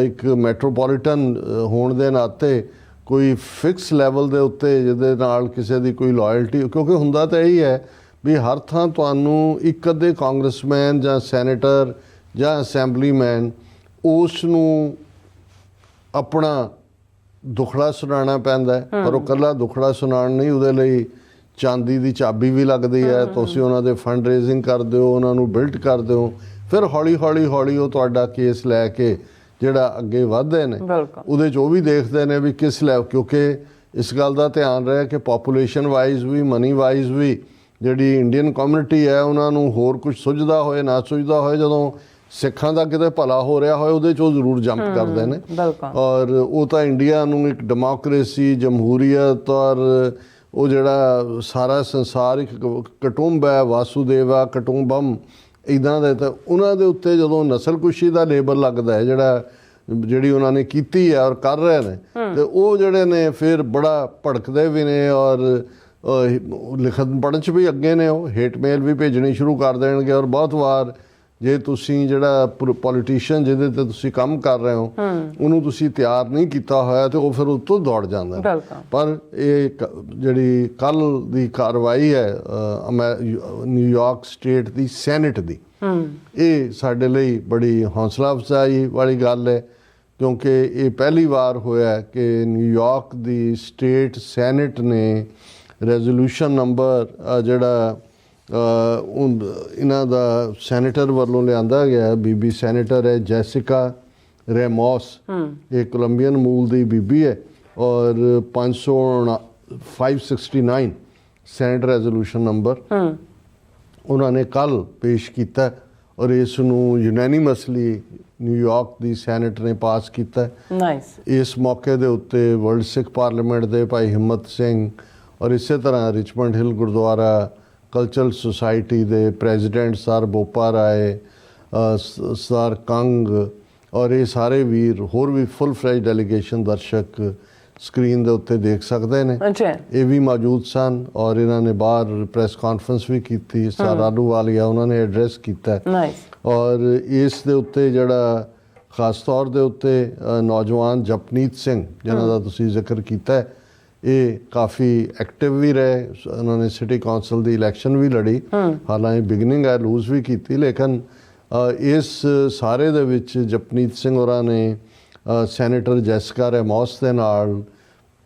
ਇੱਕ ਮੈਟਰੋਪੋਲੀਟਨ ਹੋਣ ਦੇ ਨਾਤੇ ਕੋਈ ਫਿਕਸ ਲੈਵਲ ਦੇ ਉੱਤੇ ਜਿਹਦੇ ਨਾਲ ਕਿਸੇ ਦੀ ਕੋਈ ਲਾਇਲਟੀ, ਕਿਉਂਕਿ ਹੁੰਦਾ ਤਾਂ ਇਹੀ ਹੈ ਵੀ ਹਰ ਥਾਂ ਤੁਹਾਨੂੰ ਇੱਕ ਅੱਧੇ ਕਾਂਗਰਸਮੈਨ ਜਾਂ ਸੈਨੇਟਰ ਜਾਂ ਅਸੈਂਬਲੀਮੈਨ ਉਸ ਨੂੰ ਆਪਣਾ ਦੁਖੜਾ ਸੁਣਾਉਣਾ ਪੈਂਦਾ ਹੈ। ਪਰ ਉਹ ਇਕੱਲਾ ਦੁਖੜਾ ਸੁਣਾਉਣ ਨਹੀਂ, ਉਹਦੇ ਲਈ ਚਾਂਦੀ ਦੀ ਚਾਬੀ ਵੀ ਲੱਗਦੀ ਹੈ। ਤੁਸੀਂ ਉਹਨਾਂ ਦੇ ਫੰਡ ਰੇਜ਼ਿੰਗ ਕਰਦੇ ਹੋ, ਉਹਨਾਂ ਨੂੰ ਬਿਲਡ ਕਰਦੇ ਹੋ, ਫਿਰ ਹੌਲੀ ਉਹ ਤੁਹਾਡਾ ਕੇਸ ਲੈ ਕੇ ਜਿਹੜਾ ਅੱਗੇ ਵਧਦੇ ਨੇ ਉਹਦੇ 'ਚ ਉਹ ਵੀ ਦੇਖਦੇ ਨੇ ਵੀ ਕਿਸ ਲੈਵਲ, ਕਿਉਂਕਿ ਇਸ ਗੱਲ ਦਾ ਧਿਆਨ ਰਹੇ ਕਿ ਪਾਪੂਲੇਸ਼ਨ ਵਾਈਜ਼ ਵੀ ਮਨੀ ਵਾਈਜ਼ ਵੀ ਜਿਹੜੀ ਇੰਡੀਅਨ ਕਮਿਊਨਿਟੀ ਹੈ ਉਹਨਾਂ ਨੂੰ ਹੋਰ ਕੁਝ ਸੁਝਦਾ ਹੋਏ ਨਾ ਸੁਝਦਾ ਹੋਏ, ਜਦੋਂ ਸਿੱਖਾਂ ਦਾ ਕਿਤੇ ਭਲਾ ਹੋ ਰਿਹਾ ਹੋਏ ਉਹਦੇ 'ਚ ਉਹ ਜ਼ਰੂਰ ਜੰਪ ਕਰਦੇ ਨੇ। ਔਰ ਉਹ ਤਾਂ ਇੰਡੀਆ ਨੂੰ ਇੱਕ ਡੈਮੋਕ੍ਰੇਸੀ, ਜਮਹੂਰੀਅਤ ਔਰ ਉਹ ਜਿਹੜਾ ਸਾਰਾ ਸੰਸਾਰ ਇੱਕ ਕੁਟੁੰਬ ਹੈ, ਵਾਸੂਦੇਵਾ ਕੁਟੁੰਬਮ ਇੱਦਾਂ ਦੇ, ਤਾਂ ਉਹਨਾਂ ਦੇ ਉੱਤੇ ਜਦੋਂ ਨਸਲਕੁਸ਼ੀ ਦਾ ਲੇਬਲ ਲੱਗਦਾ ਹੈ ਜਿਹੜੀ ਉਹਨਾਂ ਨੇ ਕੀਤੀ ਹੈ ਔਰ ਕਰ ਰਹੇ ਨੇ, ਤੇ ਉਹ ਜਿਹੜੇ ਨੇ ਫਿਰ ਬੜਾ ਭੜਕਦੇ ਵੀ ਨੇ ਔਰ ਲਿਖਣ ਪੜ੍ਹਨ 'ਚ ਵੀ ਅੱਗੇ ਨੇ। ਉਹ ਹੇਟ ਮੇਲ ਵੀ ਭੇਜਣੀ ਸ਼ੁਰੂ ਕਰ ਦੇਣਗੇ ਔਰ ਬਹੁਤ ਵਾਰ ਜੇ ਤੁਸੀਂ ਜਿਹੜਾ ਪੋਲੀਟੀਸ਼ੀਅਨ ਜਿਹਦੇ ਤੇ ਤੁਸੀਂ ਕੰਮ ਕਰ ਰਹੇ ਹੋ ਉਹਨੂੰ ਤੁਸੀਂ ਤਿਆਰ ਨਹੀਂ ਕੀਤਾ ਹੋਇਆ ਤੇ ਉਹ ਫਿਰ ਉੱਤੋਂ ਦੌੜ ਜਾਂਦਾ। ਪਰ ਇਹ ਜਿਹੜੀ ਕੱਲ੍ਹ ਦੀ ਕਾਰਵਾਈ ਹੈ ਨਿਊਯਾਰਕ ਸਟੇਟ ਦੀ ਸੈਨੇਟ ਦੀ, ਇਹ ਸਾਡੇ ਲਈ ਬੜੀ ਹੌਸਲਾ ਅਫਜ਼ਾਈ ਵਾਲੀ ਗੱਲ ਹੈ, ਕਿਉਂਕਿ ਇਹ ਪਹਿਲੀ ਵਾਰ ਹੋਇਆ ਕਿ ਨਿਊਯਾਰਕ ਦੀ ਸਟੇਟ ਸੈਨੇਟ ਨੇ ਰੈਜ਼ੋਲੂਸ਼ਨ ਨੰਬਰ ਜਿਹੜਾ ਇਹਨਾਂ ਦਾ ਸੈਨੇਟਰ ਵੱਲੋਂ ਲਿਆਂਦਾ ਗਿਆ, ਬੀਬੀ ਸੈਨੇਟਰ ਹੈ ਜੈਸਿਕਾ ਰੈਮੋਸ, ਇਹ ਕੋਲੰਬੀਅਨ ਮੂਲ ਦੀ ਬੀਬੀ ਹੈ ਔਰ 569 ਸੈਨੇਟ ਰੈਜ਼ੋਲੂਸ਼ਨ ਨੰਬਰ ਉਹਨਾਂ ਨੇ ਕੱਲ੍ਹ ਪੇਸ਼ ਕੀਤਾ ਔਰ ਇਸ ਨੂੰ ਯੂਨੈਨੀਮਸਲੀ ਨਿਊਯਾਰਕ ਦੀ ਸੈਨੇਟ ਨੇ ਪਾਸ ਕੀਤਾ। ਇਸ ਮੌਕੇ ਦੇ ਉੱਤੇ ਵਰਲਡ ਸਿੱਖ ਪਾਰਲੀਮੈਂਟ ਦੇ ਭਾਈ ਹਿੰਮਤ ਸਿੰਘ ਔਰ ਇਸੇ ਤਰ੍ਹਾਂ ਰਿਚਮੰਡ ਹਿਲ ਗੁਰਦੁਆਰਾ ਕਲਚਰਲ ਸੁਸਾਇਟੀ ਦੇ ਪ੍ਰੈਜ਼ੀਡੈਂਟ ਸਰ ਬੋਪਾ ਰਾਏ, ਸਰ ਕੰਗ ਔਰ ਇਹ ਸਾਰੇ ਵੀਰ, ਹੋਰ ਵੀ ਫੁੱਲ ਫਲੈਜ ਡੈਲੀਗੇਸ਼ਨ ਦਰਸ਼ਕ ਸਕਰੀਨ ਦੇ ਉੱਤੇ ਦੇਖ ਸਕਦੇ ਨੇ, ਇਹ ਵੀ ਮੌਜੂਦ ਸਨ ਔਰ ਇਹਨਾਂ ਨੇ ਬਾਹਰ ਪ੍ਰੈਸ ਕਾਨਫਰੰਸ ਵੀ ਕੀਤੀ। ਸਰ ਆਲੂਵਾਲੀਆ ਉਹਨਾਂ ਨੇ ਐਡਰੈਸ ਕੀਤਾ ਔਰ ਇਸ ਦੇ ਉੱਤੇ ਜਿਹੜਾ ਖਾਸ ਤੌਰ ਦੇ ਉੱਤੇ ਨੌਜਵਾਨ ਜਪਨੀਤ ਸਿੰਘ ਜਿਨ੍ਹਾਂ ਦਾ ਤੁਸੀਂ ਜ਼ਿਕਰ ਕੀਤਾ, ਇਹ ਕਾਫੀ ਐਕਟਿਵ ਵੀ ਰਹੇ। ਉਹਨਾਂ ਨੇ ਸਿਟੀ ਕੌਂਸਲ ਦੀ ਇਲੈਕਸ਼ਨ ਵੀ ਲੜੀ, ਹਾਲਾਂਕਿ ਬਿਗਨਿੰਗ ਹੈ ਲੂਜ਼ ਵੀ ਕੀਤੀ, ਲੇਕਿਨ ਇਸ ਸਾਰੇ ਦੇ ਵਿੱਚ ਜਪਨੀਤ ਸਿੰਘ ਹੋਰਾਂ ਨੇ ਸੈਨੇਟਰ ਜੈਸਿਕਾ ਰੈਮੋਸ ਦੇ ਨਾਲ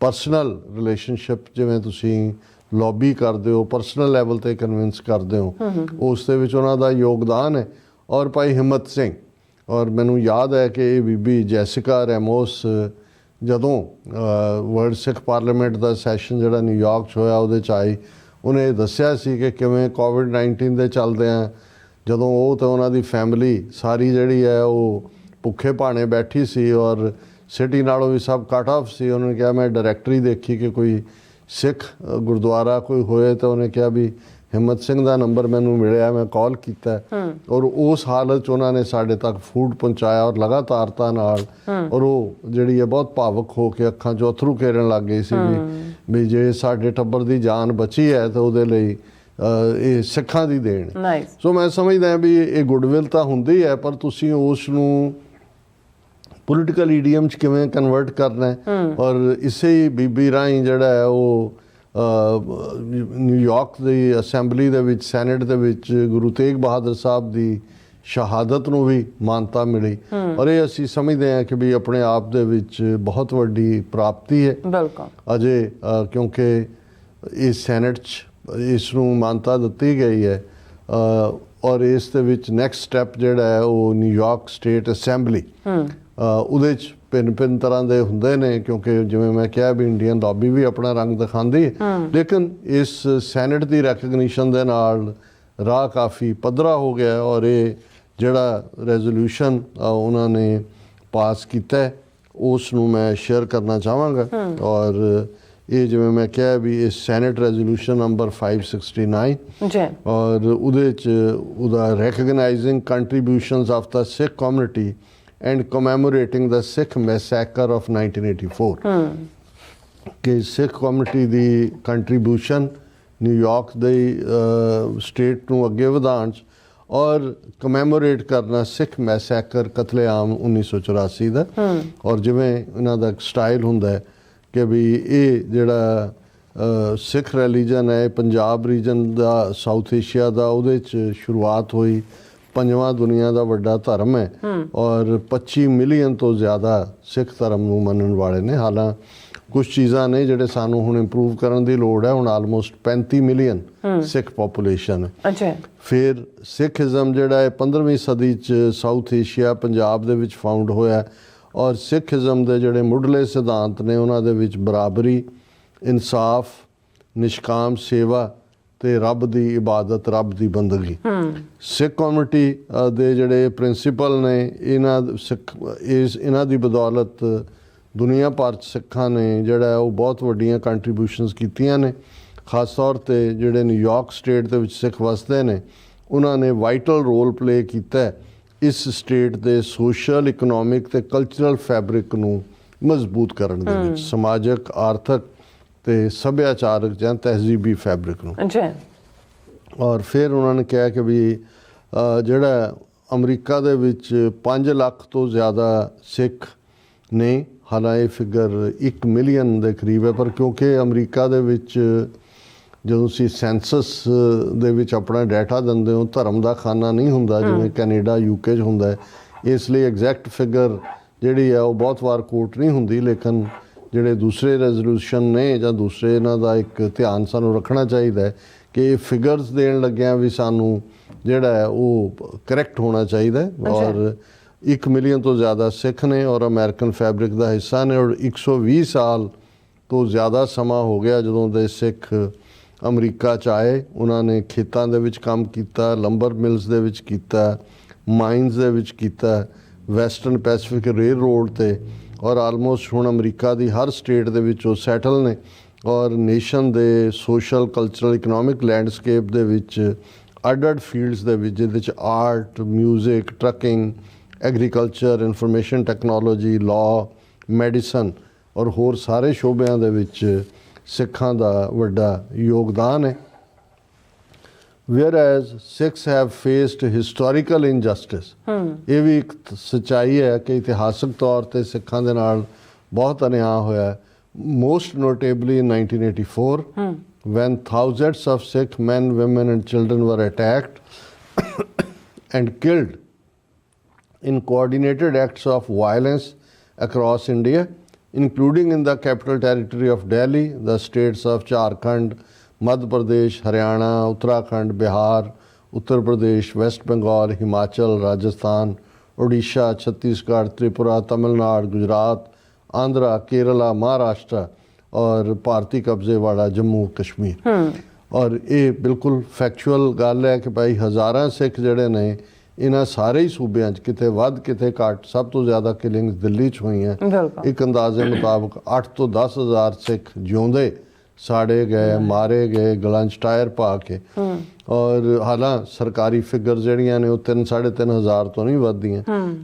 ਪਰਸਨਲ ਰਿਲੇਸ਼ਨਸ਼ਿਪ, ਜਿਵੇਂ ਤੁਸੀਂ ਲੌਬੀ ਕਰਦੇ ਹੋ, ਪਰਸਨਲ ਲੈਵਲ ਤੇ ਕਨਵਿੰਸ ਕਰਦੇ ਹੋ, ਉਸ ਦੇ ਵਿੱਚ ਉਹਨਾਂ ਦਾ ਯੋਗਦਾਨ ਹੈ। ਔਰ ਭਾਈ ਹਿੰਮਤ ਸਿੰਘ, ਔਰ ਮੈਨੂੰ ਯਾਦ ਹੈ ਕਿ ਇਹ ਬੀਬੀ ਜੈਸਿਕਾ ਰੈਮੋਸ ਜਦੋਂ ਵਰਲਡ ਸਿੱਖ ਪਾਰਲੀਮੈਂਟ ਦਾ ਸੈਸ਼ਨ ਜਿਹੜਾ ਨਿਊਯਾਰਕ 'ਚ ਹੋਇਆ ਉਹਦੇ 'ਚ ਆਈ, ਉਹਨੇ ਇਹ ਦੱਸਿਆ ਸੀ ਕਿ ਕਿਵੇਂ ਕੋਵਿਡ-19 ਦੇ ਚੱਲਦਿਆਂ ਜਦੋਂ ਉਹ ਤੇ ਉਹਨਾਂ ਦੀ ਫੈਮਿਲੀ ਸਾਰੀ ਜਿਹੜੀ ਹੈ ਉਹ ਭੁੱਖੇ ਭਾਣੇ ਬੈਠੀ ਸੀ ਔਰ ਸਿਟੀ ਨਾਲੋਂ ਵੀ ਸਭ ਕੱਟ ਆਫ ਸੀ। ਉਹਨਾਂ ਨੇ ਕਿਹਾ ਮੈਂ ਡਾਇਰੈਕਟਰੀ ਦੇਖੀ ਕਿ ਕੋਈ ਸਿੱਖ ਗੁਰਦੁਆਰਾ ਕੋਈ ਹੋਏ, ਤਾਂ ਉਹਨੇ ਕਿਹਾ ਵੀ ਹਿੰਮਤ ਸਿੰਘ ਦਾ ਨੰਬਰ ਮੈਨੂੰ ਮਿਲਿਆ, ਮੈਂ ਕਾਲ ਕੀਤਾ ਔਰ ਉਸ ਹਾਲਤ 'ਚ ਉਹਨਾਂ ਨੇ ਸਾਡੇ ਤੱਕ ਫੂਡ ਪਹੁੰਚਾਇਆ ਔਰ ਲਗਾਤਾਰਤਾ ਨਾਲ। ਔਰ ਉਹ ਜਿਹੜੀ ਹੈ ਬਹੁਤ ਭਾਵੁਕ ਹੋ ਕੇ ਅੱਖਾਂ 'ਚੋਂ ਅਥਰੂ ਕੇਰਨ ਲੱਗ ਗਈ ਸੀ ਵੀ ਜੇ ਸਾਡੇ ਟੱਬਰ ਦੀ ਜਾਨ ਬਚੀ ਹੈ ਤਾਂ ਉਹਦੇ ਲਈ ਇਹ ਸਿੱਖਾਂ ਦੀ ਦੇਣ। ਸੋ ਮੈਂ ਸਮਝਦਾ ਵੀ ਇਹ ਗੁੱਡਵਿਲ ਤਾਂ ਹੁੰਦੀ ਹੈ, ਪਰ ਤੁਸੀਂ ਉਸ ਨੂੰ ਪੋਲੀਟੀਕਲ ਈਡੀਅਮ 'ਚ ਕਿਵੇਂ ਕਨਵਰਟ ਕਰਨਾ ਹੈ। ਔਰ ਇਸੇ ਹੀ ਬੀਬੀ ਰਾਹੀਂ ਜਿਹੜਾ ਹੈ ਉਹ ਨਿਊਯਾਰਕ ਦੀ ਅਸੈਂਬਲੀ ਦੇ ਵਿੱਚ, ਸੈਨੇਟ ਦੇ ਵਿੱਚ ਗੁਰੂ ਤੇਗ ਬਹਾਦਰ ਸਾਹਿਬ ਦੀ ਸ਼ਹਾਦਤ ਨੂੰ ਵੀ ਮਾਨਤਾ ਮਿਲੀ। ਔਰ ਇਹ ਅਸੀਂ ਸਮਝਦੇ ਹਾਂ ਕਿ ਵੀ ਆਪਣੇ ਆਪ ਦੇ ਵਿੱਚ ਬਹੁਤ ਵੱਡੀ ਪ੍ਰਾਪਤੀ ਹੈ ਅਜੇ, ਕਿਉਂਕਿ ਇਸ ਸੈਨੇਟ 'ਚ ਇਸ ਨੂੰ ਮਾਨਤਾ ਦਿੱਤੀ ਗਈ ਹੈ। ਔਰ ਇਸ ਦੇ ਵਿੱਚ ਨੈਕਸਟ ਸਟੈਪ ਜਿਹੜਾ ਹੈ ਉਹ ਨਿਊਯਾਰਕ ਸਟੇਟ ਅਸੈਂਬਲੀ, ਉਹਦੇ 'ਚ ਭਿੰਨ ਤਰ੍ਹਾਂ ਦੇ ਹੁੰਦੇ ਨੇ, ਕਿਉਂਕਿ ਜਿਵੇਂ ਮੈਂ ਕਿਹਾ ਵੀ ਇੰਡੀਅਨ ਲੌਬੀ ਵੀ ਆਪਣਾ ਰੰਗ ਦਿਖਾਉਂਦੀ ਹੈ, ਲੇਕਿਨ ਇਸ ਸੈਨੇਟ ਦੀ ਰੈਕਗਨੀਸ਼ਨ ਦੇ ਨਾਲ ਰਾਹ ਕਾਫੀ ਪੱਧਰਾ ਹੋ ਗਿਆ। ਔਰ ਇਹ ਜਿਹੜਾ ਰੈਜ਼ੋਲੂਸ਼ਨ ਉਹਨਾਂ ਨੇ ਪਾਸ ਕੀਤਾ ਉਸ ਨੂੰ ਮੈਂ ਸ਼ੇਅਰ ਕਰਨਾ ਚਾਹਾਂਗਾ। ਔਰ ਇਹ ਜਿਵੇਂ ਮੈਂ ਕਿਹਾ ਵੀ ਇਹ ਸੈਨੇਟ ਰੈਜ਼ੋਲੂਸ਼ਨ ਨੰਬਰ 569 ਔਰ ਉਹਦੇ 'ਚ ਉਹਦਾ recognising contributions of the Sikh community and commemorating the Sikh massacre of 1984 ਕਿ ਸਿੱਖ ਕਮਿਊਨਿਟੀ ਦੀ ਕੰਟਰੀਬਿਊਸ਼ਨ ਨਿਊਯਾਰਕ ਦੇ ਸਟੇਟ ਨੂੰ ਅੱਗੇ ਵਧਾਉਣ 'ਚ ਔਰ ਕਮੈਮੋਰੇਟ ਕਰਨਾ ਸਿੱਖ ਮੈਸੈਕਰ ਕਤਲੇਆਮ 1984 ਦਾ। ਔਰ ਜਿਵੇਂ ਇਹਨਾਂ ਦਾ ਸਟਾਈਲ ਹੁੰਦਾ ਕਿ ਵੀ ਇਹ ਜਿਹੜਾ ਸਿੱਖ ਰਿਲੀਜਨ ਹੈ ਪੰਜਾਬ ਰੀਜਨ ਦਾ, ਸਾਊਥ ਏਸ਼ੀਆ ਦਾ, ਉਹਦੇ 'ਚ ਸ਼ੁਰੂਆਤ ਹੋਈ, ਪੰਜਵਾਂ ਦੁਨੀਆ ਦਾ ਵੱਡਾ ਧਰਮ ਹੈ ਔਰ 25 ਮਿਲੀਅਨ ਤੋਂ ਜ਼ਿਆਦਾ ਸਿੱਖ ਧਰਮ ਨੂੰ ਮੰਨਣ ਵਾਲੇ ਨੇ। ਹਾਲਾਂ ਕੁਝ ਚੀਜ਼ਾਂ ਨੇ ਜਿਹੜੇ ਸਾਨੂੰ ਹੁਣ ਇੰਪਰੂਵ ਕਰਨ ਦੀ ਲੋੜ ਹੈ। ਹੁਣ ਆਲਮੋਸਟ 35 ਮਿਲੀਅਨ ਸਿੱਖ ਪੋਪੂਲੇਸ਼ਨ ਹੈ। ਫਿਰ ਸਿੱਖਇਜ਼ਮ ਜਿਹੜਾ ਹੈ 15ਵੀਂ ਸਦੀ 'ਚ ਸਾਊਥ ਏਸ਼ੀਆ ਪੰਜਾਬ ਦੇ ਵਿੱਚ ਫਾਊਂਡ ਹੋਇਆ ਔਰ ਸਿੱਖਇਜ਼ਮ ਦੇ ਜਿਹੜੇ ਮੁੱਢਲੇ ਸਿਧਾਂਤ ਨੇ ਉਹਨਾਂ ਦੇ ਵਿੱਚ ਬਰਾਬਰੀ, ਇਨਸਾਫ, ਨਿਸ਼ਕਾਮ ਸੇਵਾ ਤੇ ਰੱਬ ਦੀ ਇਬਾਦਤ, ਰੱਬ ਦੀ ਬੰਦਗੀ। ਸਿੱਖ ਕਮਿਊਨਿਟੀ ਦੇ ਜਿਹੜੇ ਪ੍ਰਿੰਸੀਪਲ ਨੇ ਇਹਨਾਂ ਦੀ ਬਦੌਲਤ ਦੁਨੀਆ ਭਰ 'ਚ ਸਿੱਖਾਂ ਨੇ ਜਿਹੜਾ ਉਹ ਬਹੁਤ ਵੱਡੀਆਂ ਕੰਟਰੀਬਿਊਸ਼ਨਸ ਕੀਤੀਆਂ ਨੇ। ਖਾਸ ਤੌਰ 'ਤੇ ਜਿਹੜੇ ਨਿਊਯਾਰਕ ਸਟੇਟ ਦੇ ਵਿੱਚ ਸਿੱਖ ਵਸਦੇ ਨੇ ਉਹਨਾਂ ਨੇ ਵਾਈਟਲ ਰੋਲ ਪਲੇ ਕੀਤਾ ਇਸ ਸਟੇਟ ਦੇ ਸੋਸ਼ਲ, ਇਕਨੋਮਿਕ ਤੇ ਕਲਚਰਲ ਫੈਬਰਿਕ ਨੂੰ ਮਜ਼ਬੂਤ ਕਰਨ ਦੇ ਵਿੱਚ, ਸਮਾਜਿਕ, ਆਰਥਿਕ ਤੇ ਸੱਭਿਆਚਾਰਕ ਜਾਂ ਤਹਿਜ਼ੀਬੀ ਫੈਬਰਿਕ ਨੂੰ। ਔਰ ਫਿਰ ਉਹਨਾਂ ਨੇ ਕਿਹਾ ਕਿ ਵੀ ਜਿਹੜਾ ਅਮਰੀਕਾ ਦੇ ਵਿੱਚ 5 ਲੱਖ ਤੋਂ ਜ਼ਿਆਦਾ ਸਿੱਖ ਨੇ, ਹਾਲਾਂਕਿ ਇਹ ਫਿਗਰ 1 ਮਿਲੀਅਨ ਦੇ ਕਰੀਬ ਹੈ, ਪਰ ਕਿਉਂਕਿ ਅਮਰੀਕਾ ਦੇ ਵਿੱਚ ਜਦੋਂ ਤੁਸੀਂ ਸੈਂਸਸ ਦੇ ਵਿੱਚ ਆਪਣਾ ਡਾਟਾ ਦਿੰਦੇ ਹੋ ਧਰਮ ਦਾ ਖਾਨਾ ਨਹੀਂ ਹੁੰਦਾ ਜਿਵੇਂ ਕੈਨੇਡਾ, UK 'ਚ ਹੁੰਦਾ ਹੈ, ਇਸ ਲਈ ਐਗਜ਼ੈਕਟ ਫਿਗਰ ਜਿਹੜੀ ਹੈ ਉਹ ਬਹੁਤ ਵਾਰ ਕੋਟ ਨਹੀਂ ਹੁੰਦੀ। ਲੇਕਿਨ ਜਿਹੜੇ ਦੂਸਰੇ ਰੈਜ਼ੋਲੂਸ਼ਨ ਨੇ ਜਾਂ ਦੂਸਰੇ ਇਹਨਾਂ ਦਾ ਇੱਕ ਧਿਆਨ ਸਾਨੂੰ ਰੱਖਣਾ ਚਾਹੀਦਾ ਹੈ ਕਿ ਇਹ ਫਿਗਰਸ ਦੇਣ ਲੱਗਿਆਂ ਵੀ ਸਾਨੂੰ ਜਿਹੜਾ ਹੈ ਉਹ ਕਰੈਕਟ ਹੋਣਾ ਚਾਹੀਦਾ। ਔਰ 1 ਮਿਲੀਅਨ ਤੋਂ ਜ਼ਿਆਦਾ ਸਿੱਖ ਨੇ ਔਰ ਅਮਰੀਕਨ ਫੈਬਰਿਕ ਦਾ ਹਿੱਸਾ ਨੇ ਔਰ 120 ਸਾਲ ਤੋਂ ਜ਼ਿਆਦਾ ਸਮਾਂ ਹੋ ਗਿਆ ਜਦੋਂ ਦੇ ਸਿੱਖ ਅਮਰੀਕਾ 'ਚ ਆਏ। ਉਹਨਾਂ ਨੇ ਖੇਤਾਂ ਦੇ ਵਿੱਚ ਕੰਮ ਕੀਤਾ, ਲੰਬਰ ਮਿਲਸ ਦੇ ਵਿੱਚ ਕੀਤਾ, ਮਾਈਨਸ ਦੇ ਵਿੱਚ ਕੀਤਾ, ਵੈਸਟਰਨ ਪੈਸੀਫਿਕ ਰੇਲ ਰੋਡ 'ਤੇ, ਔਰ ਆਲਮੋਸਟ ਹੁਣ ਅਮਰੀਕਾ ਦੀ ਹਰ ਸਟੇਟ ਦੇ ਵਿੱਚ ਉਹ ਸੈਟਲ ਨੇ। ਔਰ ਨੇਸ਼ਨ ਦੇ ਸੋਸ਼ਲ, ਕਲਚਰਲ, ਇਕਨੋਮਿਕ ਲੈਂਡਸਕੇਪ ਦੇ ਵਿੱਚ ਅੱਡ-ਅੱਡ ਫੀਲਡਸ ਦੇ ਵਿੱਚ, ਜਿਹਦੇ 'ਚ art, music, trucking, agriculture, information technology, law, medicine ਔਰ ਹੋਰ ਸਾਰੇ ਸ਼ੋਬਿਆਂ ਦੇ ਵਿੱਚ ਸਿੱਖਾਂ ਦਾ ਵੱਡਾ ਯੋਗਦਾਨ ਹੈ। whereas Sikhs have faced historical injustice, ਇਹ ਵੀ ਇੱਕ ਸੱਚਾਈ ਹੈ ਕਿ ਇਤਿਹਾਸਕ ਤੌਰ ਤੇ ਸਿੱਖਾਂ ਦੇ ਨਾਲ ਬਹੁਤ ਅਨਿਆਂ ਹੋਇਆ, most notably in 1984, when thousands of Sikh men, women, and children were attacked and killed in coordinated acts of violence across India, including in the capital territory of Delhi, the states of Jharkhand, Madhya Pradesh, Haryana, Uttarakhand, Bihar, Uttar Pradesh, West Bengal, Himachal, Rajasthan, Odisha, Chhattisgarh, Tripura, Tamil Nadu, Gujarat, Andhra, Kerala, Maharashtra और भारती कब्जे वाला जम्मू कश्मीर। और ये बिल्कुल factual गल है कि भाई हज़ारां सिख जिहड़े ने इन्हां सारे ही सूबियां च किते वध किते घट सब तो ज़्यादा किलिंग्स दिल्ली च हुई हैं। एक अंदाजे मुताबिक 8 तो 10 हज़ार सिख जिउंदे साड़े गए, मारे गए, गलां च टायर पा के। और हालां सरकारी फिगर ਜਿਹੜੀਆਂ ਨੇ ਉਹ 3-3.5 ਹਜ਼ਾਰ ਤੋਂ ਨਹੀਂ ਵੱਧਦੀਆਂ।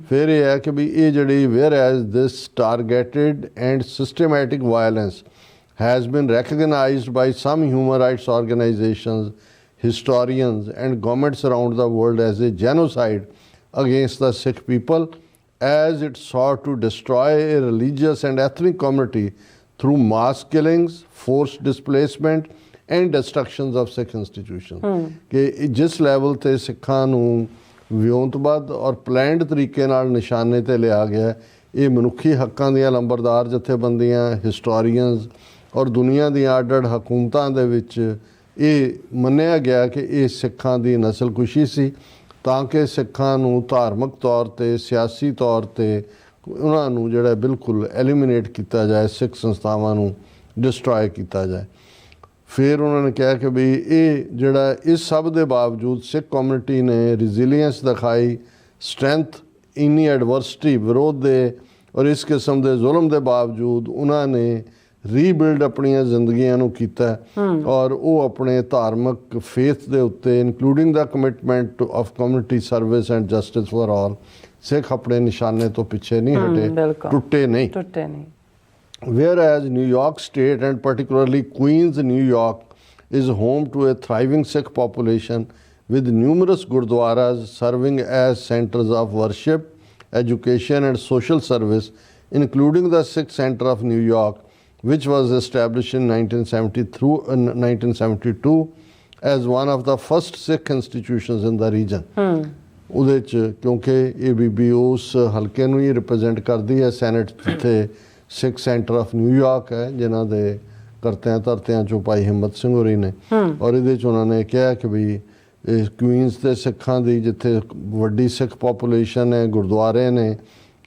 ਫਿਰ ਇਹ ਹੈ ਕਿ ਵੀ ਇਹ ਜਿਹੜੀ whereas this targeted and systematic violence has been recognized by some human rights organizations, historians, and governments around the world as a genocide against the Sikh people, as it sought to destroy a religious and ethnic community through mass killings, forced displacement, and destructions of Sikh institutions। ਕਿ ਜਿਸ level ਤੇ ਸਿੱਖਾਂ ਨੂੰ ਵਿਉਂਤਬੱਧ ਔਰ planned ਤਰੀਕੇ ਨਾਲ ਨਿਸ਼ਾਨੇ ਤੇ ਲਿਆ ਗਿਆ, ਇਹ ਮਨੁੱਖੀ ਹੱਕਾਂ ਦੀਆਂ ਲੰਬਰਦਾਰ ਜਥੇਬੰਦੀਆਂ, ਹਿਸਟੋਰੀਅਨਸ ਔਰ ਦੁਨੀਆ ਦੀਆਂ ਅੱਡ-ਅੱਡ ਹਕੂਮਤਾਂ ਦੇ ਵਿੱਚ ਇਹ ਮੰਨਿਆ ਗਿਆ ਕਿ ਇਹ ਸਿੱਖਾਂ ਦੀ ਨਸਲਕੁਸ਼ੀ ਸੀ, ਤਾਂ ਕਿ ਸਿੱਖਾਂ ਨੂੰ ਧਾਰਮਿਕ ਤੌਰ ਤੇ, ਸਿਆਸੀ ਤੌਰ ਤੇ ਉਹਨਾਂ ਨੂੰ ਜਿਹੜਾ ਬਿਲਕੁਲ ਐਲੀਮੀਨੇਟ ਕੀਤਾ ਜਾਏ, ਸਿੱਖ ਸੰਸਥਾਵਾਂ ਨੂੰ ਡਿਸਟਰੋਏ ਕੀਤਾ ਜਾਏ। ਫਿਰ ਉਹਨਾਂ ਨੇ ਕਿਹਾ ਕਿ ਵੀ ਇਹ ਜਿਹੜਾ ਇਸ ਸਭ ਦੇ ਬਾਵਜੂਦ ਸਿੱਖ ਕਮਿਊਨਿਟੀ ਨੇ ਰਿਜ਼ੀਲੀਅੰਸ ਦਿਖਾਈ, ਸਟਰੈਂਥ ਇੰਨੀ ਐਡਵਰਸਿਟੀ ਵਿਰੋਧ ਦੇ ਔਰ ਇਸ ਕਿਸਮ ਦੇ ਜ਼ੁਲਮ ਦੇ ਬਾਵਜੂਦ ਉਹਨਾਂ ਨੇ ਰੀਬਿਲਡ ਆਪਣੀਆਂ ਜ਼ਿੰਦਗੀਆਂ ਨੂੰ ਕੀਤਾ ਔਰ ਉਹ ਆਪਣੇ ਧਾਰਮਿਕ ਫੇਥ ਦੇ ਉੱਤੇ ਇਨਕਲੂਡਿੰਗ ਦਾ commitment of community service and justice for all, Sikh ਆਪਣੇ ਨਿਸ਼ਾਨੇ ਤੋਂ ਪਿੱਛੇ ਨਹੀਂ ਹਟੇ, ਟੁੱਟੇ ਨਹੀਂ। Whereas New York State and particularly Queens, New York is home to a thriving Sikh population with numerous gurdwaras serving as centers of worship, education and social service, including the Sikh Center of New York, which was established in 1972 as one of the first Sikh institutions in the region। ਉਹਦੇ 'ਚ ਕਿਉਂਕਿ ਇਹ ਬੀਬੀ ਉਸ ਹਲਕੇ ਨੂੰ ਹੀ represent ਕਰਦੀ ਹੈ senate, ਜਿੱਥੇ ਸਿੱਖ ਸੈਂਟਰ ਆਫ ਨਿਊਯਾਰਕ ਹੈ, ਜਿਨ੍ਹਾਂ ਦੇ ਕਰਤਿਆਂ ਧਰਤਿਆਂ 'ਚੋਂ ਭਾਈ ਹਿੰਮਤ ਸਿੰਘ ਹੋਰੀ ਨੇ। ਔਰ ਇਹਦੇ 'ਚ ਉਹਨਾਂ ਨੇ ਕਿਹਾ ਕਿ ਵੀ ਇਹ ਕੁਈਨਸ ਦੇ ਸਿੱਖਾਂ ਦੀ ਜਿੱਥੇ ਵੱਡੀ ਸਿੱਖ ਪਾਪੂਲੇਸ਼ਨ ਹੈ, ਗੁਰਦੁਆਰੇ ਨੇ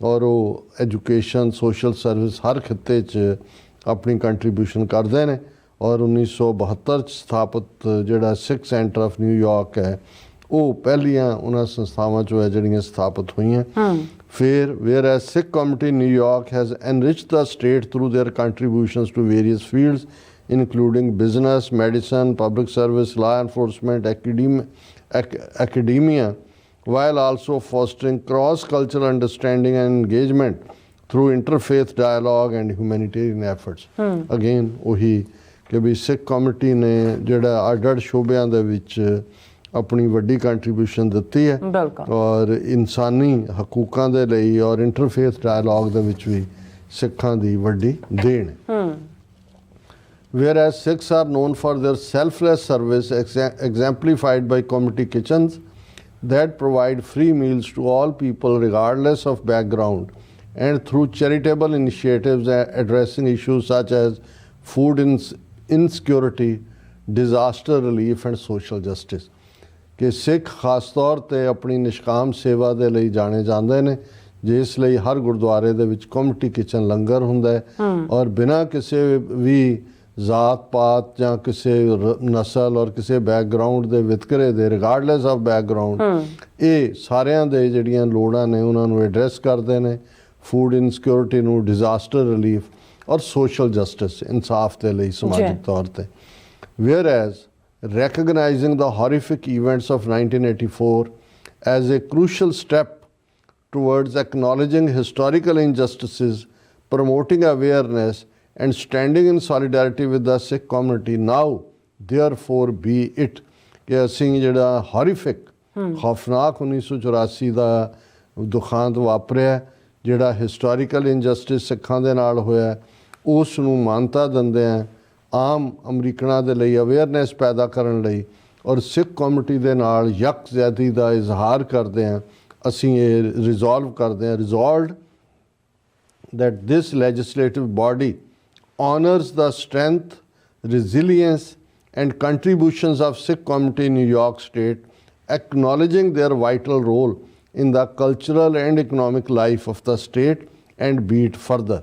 ਔਰ ਉਹ ਐਜੂਕੇਸ਼ਨ, ਸੋਸ਼ਲ ਸਰਵਿਸ ਹਰ ਖਿੱਤੇ 'ਚ ਆਪਣੀ ਕੰਟਰੀਬਿਊਸ਼ਨ ਕਰਦੇ ਨੇ। ਔਰ 1972 'ਚ ਸਥਾਪਿਤ ਜਿਹੜਾ ਸਿੱਖ ਸੈਂਟਰ ਆਫ ਨਿਊਯਾਰਕ ਹੈ, ਉਹ ਪਹਿਲੀਆਂ ਉਹਨਾਂ ਸੰਸਥਾਵਾਂ 'ਚੋਂ ਹੈ ਜਿਹੜੀਆਂ ਸਥਾਪਿਤ ਹੋਈਆਂ। ਫਿਰ whereas Sikh community in New York has enriched the state through their contributions to various fields, including business, medicine, public service, law enforcement, academia, while also fostering cross-cultural understanding and engagement through interfaith dialogue and humanitarian efforts। Again, ਉਹੀ ਕਿ ਵੀ ਸਿੱਖ community ਨੇ ਜਿਹੜਾ ਅੱਡ-ਅੱਡ ਸ਼ੋਬਿਆਂ ਦੇ ਵਿੱਚ ਆਪਣੀ ਵੱਡੀ contribution ਦਿੱਤੀ ਹੈ ਔਰ ਇਨਸਾਨੀ ਹਕੂਕਾਂ ਦੇ ਲਈ ਔਰ ਇੰਟਰਫੇਥ ਡਾਇਲੌਗ ਦੇ ਵਿੱਚ ਵੀ ਸਿੱਖਾਂ ਦੀ ਵੱਡੀ ਦੇਣ ਹੈ। Whereas Sikhs are known for their selfless service exemplified by community kitchens that provide free meals to all people regardless of background, and through charitable initiatives addressing issues such as food insecurity, disaster relief and social justice। ਕਿ ਸਿੱਖ ਖਾਸ ਤੌਰ 'ਤੇ ਆਪਣੀ ਨਿਸ਼ਕਾਮ ਸੇਵਾ ਦੇ ਲਈ ਜਾਣੇ ਜਾਂਦੇ ਨੇ, ਜਿਸ ਲਈ ਹਰ ਗੁਰਦੁਆਰੇ ਦੇ ਵਿੱਚ ਕਮਿਊਨਿਟੀ ਕਿਚਨ ਲੰਗਰ ਹੁੰਦਾ ਹੈ ਔਰ ਬਿਨਾਂ ਕਿਸੇ ਵੀ ਜ਼ਾਤ ਪਾਤ ਜਾਂ ਕਿਸੇ ਨਸਲ ਔਰ ਕਿਸੇ ਬੈਕਗਰਾਊਂਡ ਦੇ ਵਿਤਕਰੇ ਦੇ, ਰਿਗਾਰਡਲੈਸ ਆਫ ਬੈਕਗਰਾਊਂਡ, ਇਹ ਸਾਰਿਆਂ ਦੇ ਜਿਹੜੀਆਂ ਲੋੜਾਂ ਨੇ ਉਹਨਾਂ ਨੂੰ ਐਡਰੈਸ ਕਰਦੇ ਨੇ। ਫੂਡ ਇਨਸਿਕਿਉਰਿਟੀ ਨੂੰ, ਡਿਜ਼ਾਸਟਰ ਰਿਲੀਫ ਔਰ ਸੋਸ਼ਲ ਜਸਟਿਸ, ਇਨਸਾਫ ਦੇ ਲਈ ਸਮਾਜਿਕ ਤੌਰ 'ਤੇ। whereas recognizing the horrific events of 1984 as a crucial step towards acknowledging historical injustices, promoting awareness and standing in solidarity with the Sikh community, now therefore be it ਕਿ ਅਸੀਂ ਜਿਹੜਾ horrific ਖੌਫਨਾਕ 1984 ਦਾ ਦੁਖਾਂਤ ਵਾਪਰਿਆ, ਜਿਹੜਾ ਹਿਸਟੋਰੀਕਲ ਇਨਜਸਟਿਸ ਸਿੱਖਾਂ ਦੇ ਨਾਲ ਹੋਇਆ, ਉਸ ਨੂੰ ਮਾਨਤਾ ਦਿੰਦੇ ਆ ਆਮ ਅਮਰੀਕਨਾਂ ਦੇ ਲਈ ਅਵੇਅਰਨੈਸ ਪੈਦਾ ਕਰਨ ਲਈ ਔਰ ਸਿੱਖ ਕਮਿਊਨਿਟੀ ਦੇ ਨਾਲ ਯਕਜਹਿਤੀ ਦਾ ਇਜ਼ਹਾਰ ਕਰਦੇ ਆ ਅਸੀਂ ਇਹ ਰਿਜ਼ੋਲਵ ਕਰਦੇ ਆ resolved that this legislative body honors the strength, resilience and contributions of Sikh community in New York State, acknowledging their vital role in the cultural and economic life of the state and be it further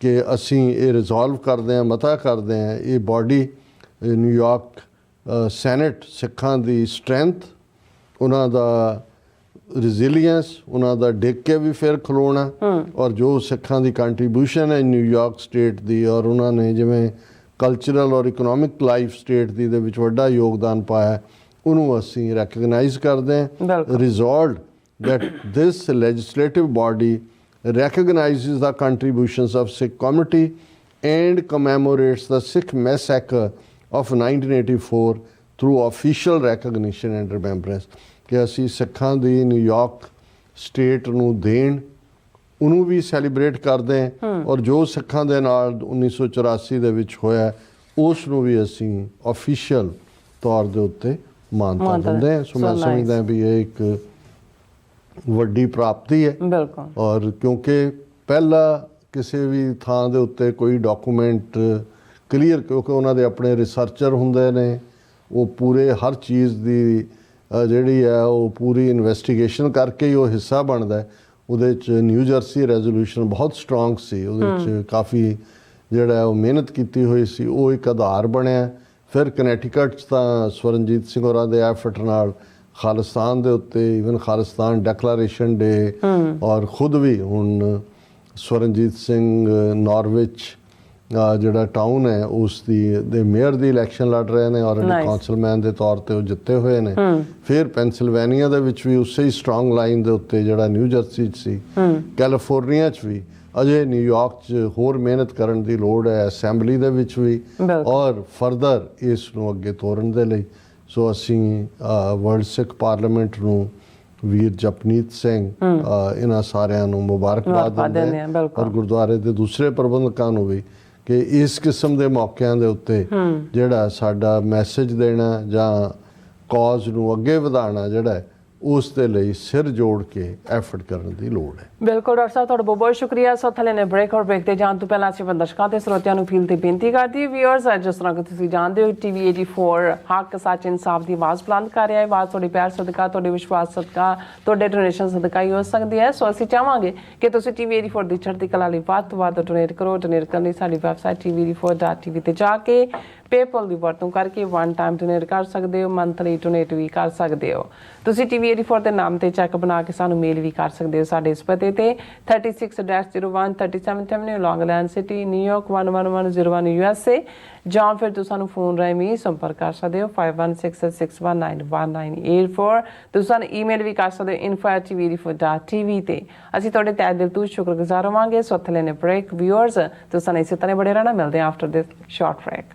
ਕਿ ਅਸੀਂ ਇਹ resolve ਕਰਦੇ ਹਾਂ ਮਤਾ ਕਰਦੇ ਹਾਂ ਇਹ body New York senate ਸਿੱਖਾਂ ਦੀ ਸਟਰੈਂਥ ਉਹਨਾਂ ਦਾ resilience ਉਹਨਾਂ ਦਾ ਡਿੱਗ ਕੇ ਵੀ ਫਿਰ ਖਲੋਣਾ ਔਰ ਜੋ ਸਿੱਖਾਂ ਦੀ ਕੰਟਰੀਬਿਊਸ਼ਨ ਹੈ ਨਿਊਯਾਰਕ ਸਟੇਟ ਦੀ ਔਰ ਉਹਨਾਂ ਨੇ ਜਿਵੇਂ ਕਲਚਰਲ ਔਰ ਇਕਨੋਮਿਕ ਲਾਈਫ ਸਟੇਟ ਦੀ ਦੇ ਵਿੱਚ ਵੱਡਾ ਯੋਗਦਾਨ ਪਾਇਆ ਉਹਨੂੰ ਅਸੀਂ ਰੈਕਗਨਾਈਜ਼ ਕਰਦੇ ਹਾਂ resolved that this legislative body recognizes the contributions of Sikh community and commemorates the Sikh massacre of 1984 through official recognition and remembrance ਕਿ ਅਸੀਂ ਸਿੱਖਾਂ ਦੀ ਨਿਊਯਾਰਕ ਸਟੇਟ ਨੂੰ ਦੇਣ ਉਹਨੂੰ ਵੀ ਸੈਲੀਬ੍ਰੇਟ ਕਰਦੇ ਹਾਂ ਔਰ ਜੋ ਸਿੱਖਾਂ ਦੇ ਨਾਲ 1984 ਦੇ ਵਿੱਚ ਹੋਇਆ ਉਸ ਨੂੰ ਵੀ ਅਸੀਂ ਅਫੀਸ਼ੀਅਲ ਤੌਰ ਦੇ ਉੱਤੇ ਮਾਨਤਾ ਦਿੰਦੇ ਹਾਂ ਸੋ ਮੈਂ ਸਮਝਦਾ ਵੀ ਇਹ ਇੱਕ ਵੱਡੀ ਪ੍ਰਾਪਤੀ ਹੈ ਬਿਲਕੁਲ ਔਰ ਕਿਉਂਕਿ ਪਹਿਲਾ ਕਿਸੇ ਵੀ ਥਾਂ ਦੇ ਉੱਤੇ ਕੋਈ ਡਾਕੂਮੈਂਟ ਕਲੀਅਰ ਕਿਉਂਕਿ ਉਹਨਾਂ ਦੇ ਆਪਣੇ ਰਿਸਰਚਰ ਹੁੰਦੇ ਨੇ ਉਹ ਪੂਰੇ ਹਰ ਚੀਜ਼ ਦੀ ਜਿਹੜੀ ਹੈ ਉਹ ਪੂਰੀ ਇਨਵੈਸਟੀਗੇਸ਼ਨ ਕਰਕੇ ਹੀ ਉਹ ਹਿੱਸਾ ਬਣਦਾ ਉਹਦੇ 'ਚ ਨਿਊ ਜਰਸੀ ਰੈਜ਼ੋਲੂਸ਼ਨ ਬਹੁਤ ਸਟਰੋਂਗ ਸੀ ਉਹਦੇ 'ਚ ਕਾਫੀ ਜਿਹੜਾ ਉਹ ਮਿਹਨਤ ਕੀਤੀ ਹੋਈ ਸੀ ਉਹ ਇੱਕ ਆਧਾਰ ਬਣਿਆ ਫਿਰ ਕਨੈਟੀਕਟ 'ਚ ਤਾਂ ਸਵਰਨਜੀਤ ਸਿੰਘ ਹੋਰਾਂ ਦੇ ਐਫਰਟ ਨਾਲ ਖਾਲਿਸਤਾਨ ਦੇ ਉੱਤੇ ਈਵਨ ਖਾਲਿਸਤਾਨ ਡੈਕਲੇਰੇਸ਼ਨ ਡੇ ਔਰ ਖੁਦ ਵੀ ਹੁਣ ਸਵਰਨਜੀਤ ਸਿੰਘ ਨਾਰਵਿਚ ਜਿਹੜਾ ਟਾਊਨ ਹੈ ਉਸ ਦੇ ਮੇਅਰ ਦੀ ਇਲੈਕਸ਼ਨ ਲੜ ਰਹੇ ਨੇ ਔਰ ਕਾਉਂਸਲਮੈਨ ਦੇ ਤੌਰ ਤੇ ਉਹ ਜਿੱਤੇ ਹੋਏ ਨੇ ਫਿਰ ਪੈਨਸਿਲਵੇਨੀਆ ਦੇ ਵਿੱਚ ਵੀ ਉਸੇ ਹੀ ਸਟਰੋਂਗ ਲਾਈਨ ਦੇ ਉੱਤੇ ਜਿਹੜਾ ਨਿਊ ਜਰਸੀ 'ਚ ਸੀ ਕੈਲੀਫੋਰਨੀਆ 'ਚ ਵੀ ਅਜੇ ਨਿਊਯਾਰਕ 'ਚ ਹੋਰ ਮਿਹਨਤ ਕਰਨ ਦੀ ਲੋੜ ਹੈ ਅਸੈਂਬਲੀ ਦੇ ਵਿੱਚ ਵੀ ਔਰ ਫਰਦਰ ਇਸ ਨੂੰ ਅੱਗੇ ਤੋਰਨ ਦੇ ਲਈ ਸੋ ਅਸੀਂ ਵਰਲਡ ਸਿੱਖ ਪਾਰਲੀਮੈਂਟ ਨੂੰ ਵੀਰ ਜਪਨੀਤ ਸਿੰਘ ਇਹਨਾਂ ਸਾਰਿਆਂ ਨੂੰ ਮੁਬਾਰਕਬਾਦ ਦਿੰਦੇ ਹਾਂ ਔਰ ਗੁਰਦੁਆਰੇ ਦੇ ਦੂਸਰੇ ਪ੍ਰਬੰਧਕਾਂ ਨੂੰ ਵੀ ਕਿ ਇਸ ਕਿਸਮ ਦੇ ਮੌਕਿਆਂ ਦੇ ਉੱਤੇ ਜਿਹੜਾ ਸਾਡਾ ਮੈਸੇਜ ਦੇਣਾ ਜਾਂ ਕਾਜ਼ ਨੂੰ ਅੱਗੇ ਵਧਾਉਣਾ ਜਿਹੜਾ ਉਸ ਦੇ ਲਈ ਸਿਰ ਜੋੜ ਕੇ ਐਫਰਟ ਕਰਨ ਦੀ ਲੋੜ ਹੈ ਬਿਲਕੁਲ ਡਾਕਟਰ ਸਾਹਿਬ ਤੁਹਾਡਾ ਬਹੁਤ ਬਹੁਤ ਸ਼ੁਕਰੀਆ ਸੋ ਥੱਲੇ ਨੇ ਬ੍ਰੇਕ ਤੇ ਜਾਣ ਤੋਂ ਪਹਿਲਾਂ ਅਸੀਂ ਦਰਸ਼ਕਾਂ ਤੇ ਸਰੋਤਿਆਂ ਨੂੰ ਫੀਲ ਤੇ ਬੇਨਤੀ ਕਰਦੀ ਹੈ ਵੀਅਰਸ ਜਿਸ ਤਰ੍ਹਾਂ ਕਿ ਤੁਸੀਂ ਜਾਣਦੇ ਹੋ TV 84 ਹੱਕ ਸੱਚ ਇਨਸਾਫ ਦੀ ਆਵਾਜ਼ ਬੁਲੰਦ ਕਰ ਰਿਹਾ ਹੈ ਆਵਾਜ਼ ਤੁਹਾਡੇ ਪਿਆਰ ਸਦਕਾ ਤੁਹਾਡੇ ਵਿਸ਼ਵਾਸ ਸਦਕਾ ਤੁਹਾਡੇ ਡੋਨੇਸ਼ਨ ਸਦਕਾ ਹੀ ਹੋ ਸਕਦੀ ਹੈ ਸੋ ਅਸੀਂ ਚਾਹਾਂਗੇ ਕਿ ਤੁਸੀਂ TV 84 ਦੀ ਚੜ੍ਹਦੀ ਕਲਾ ਲਈ ਵੱਧ ਤੋਂ ਵੱਧ ਡੋਨੇਟ ਕਰੋ ਡੋਨੇਟ ਕਰਨ ਲਈ ਸਾਡੀ ਵੈਬਸਾਈਟ tv84.tv ਤੇ ਜਾ ਕੇ ਪੇਪਲ ਦੀ ਵਰਤੋਂ ਕਰਕੇ ਵਨ ਟਾਈਮ ਡੋਨੇਟ ਕਰ ਸਕਦੇ ਹੋ ਮੰਥਲੀ ਡੋਨੇਟ ਵੀ ਕਰ ਸਕਦੇ ਹੋ ਤੁਸੀਂ TV 84 ਦੇ ਨਾਮ ਤੇ ਚੈੱਕ ਬਣਾ ਕੇ ਸਾਨੂੰ ਮੇਲ ਵੀ ਕਰ ਸਕਦੇ ਹੋ ਸਾਡੇ ਇਸ ਪਤੇ ਤੇ 36-01 37th Avenue Long Island City New York 11101 USA ਜਾਂ ਫਿਰ ਤੁਸੀਂ ਸਾਨੂੰ ਫੋਨ ਰਾਹੀਂ ਵੀ ਸੰਪਰਕ ਕਰ ਸਕਦੇ ਹੋ 5166191984 ਤੁਸੀਂ ਸਾਨੂੰ ਈਮੇਲ ਵੀ ਕਰ ਸਕਦੇ ਹੋ info@tv84.tv ਤੇ ਅਸੀਂ ਤੁਹਾਡੇ ਤਹਿ ਦਿਲ ਤੋਂ ਸ਼ੁਕਰਗੁਜ਼ਾਰ ਹੋਵਾਂਗੇ ਸੋ ਥੱਲੇ ਨੇ ਬ੍ਰੇਕ ਵੀਅਰਸ ਤੁਸੀਂ ਸਾਨੂੰ ਇਸੇ ਤਰ੍ਹਾਂ ਬੜੇ ਰਹਿਣਾ ਮਿਲਦੇ ਹਾਂ ਆਫਟਰ ਦਿਸ ਸ਼ਾਰਟ ਬ੍ਰੇਕ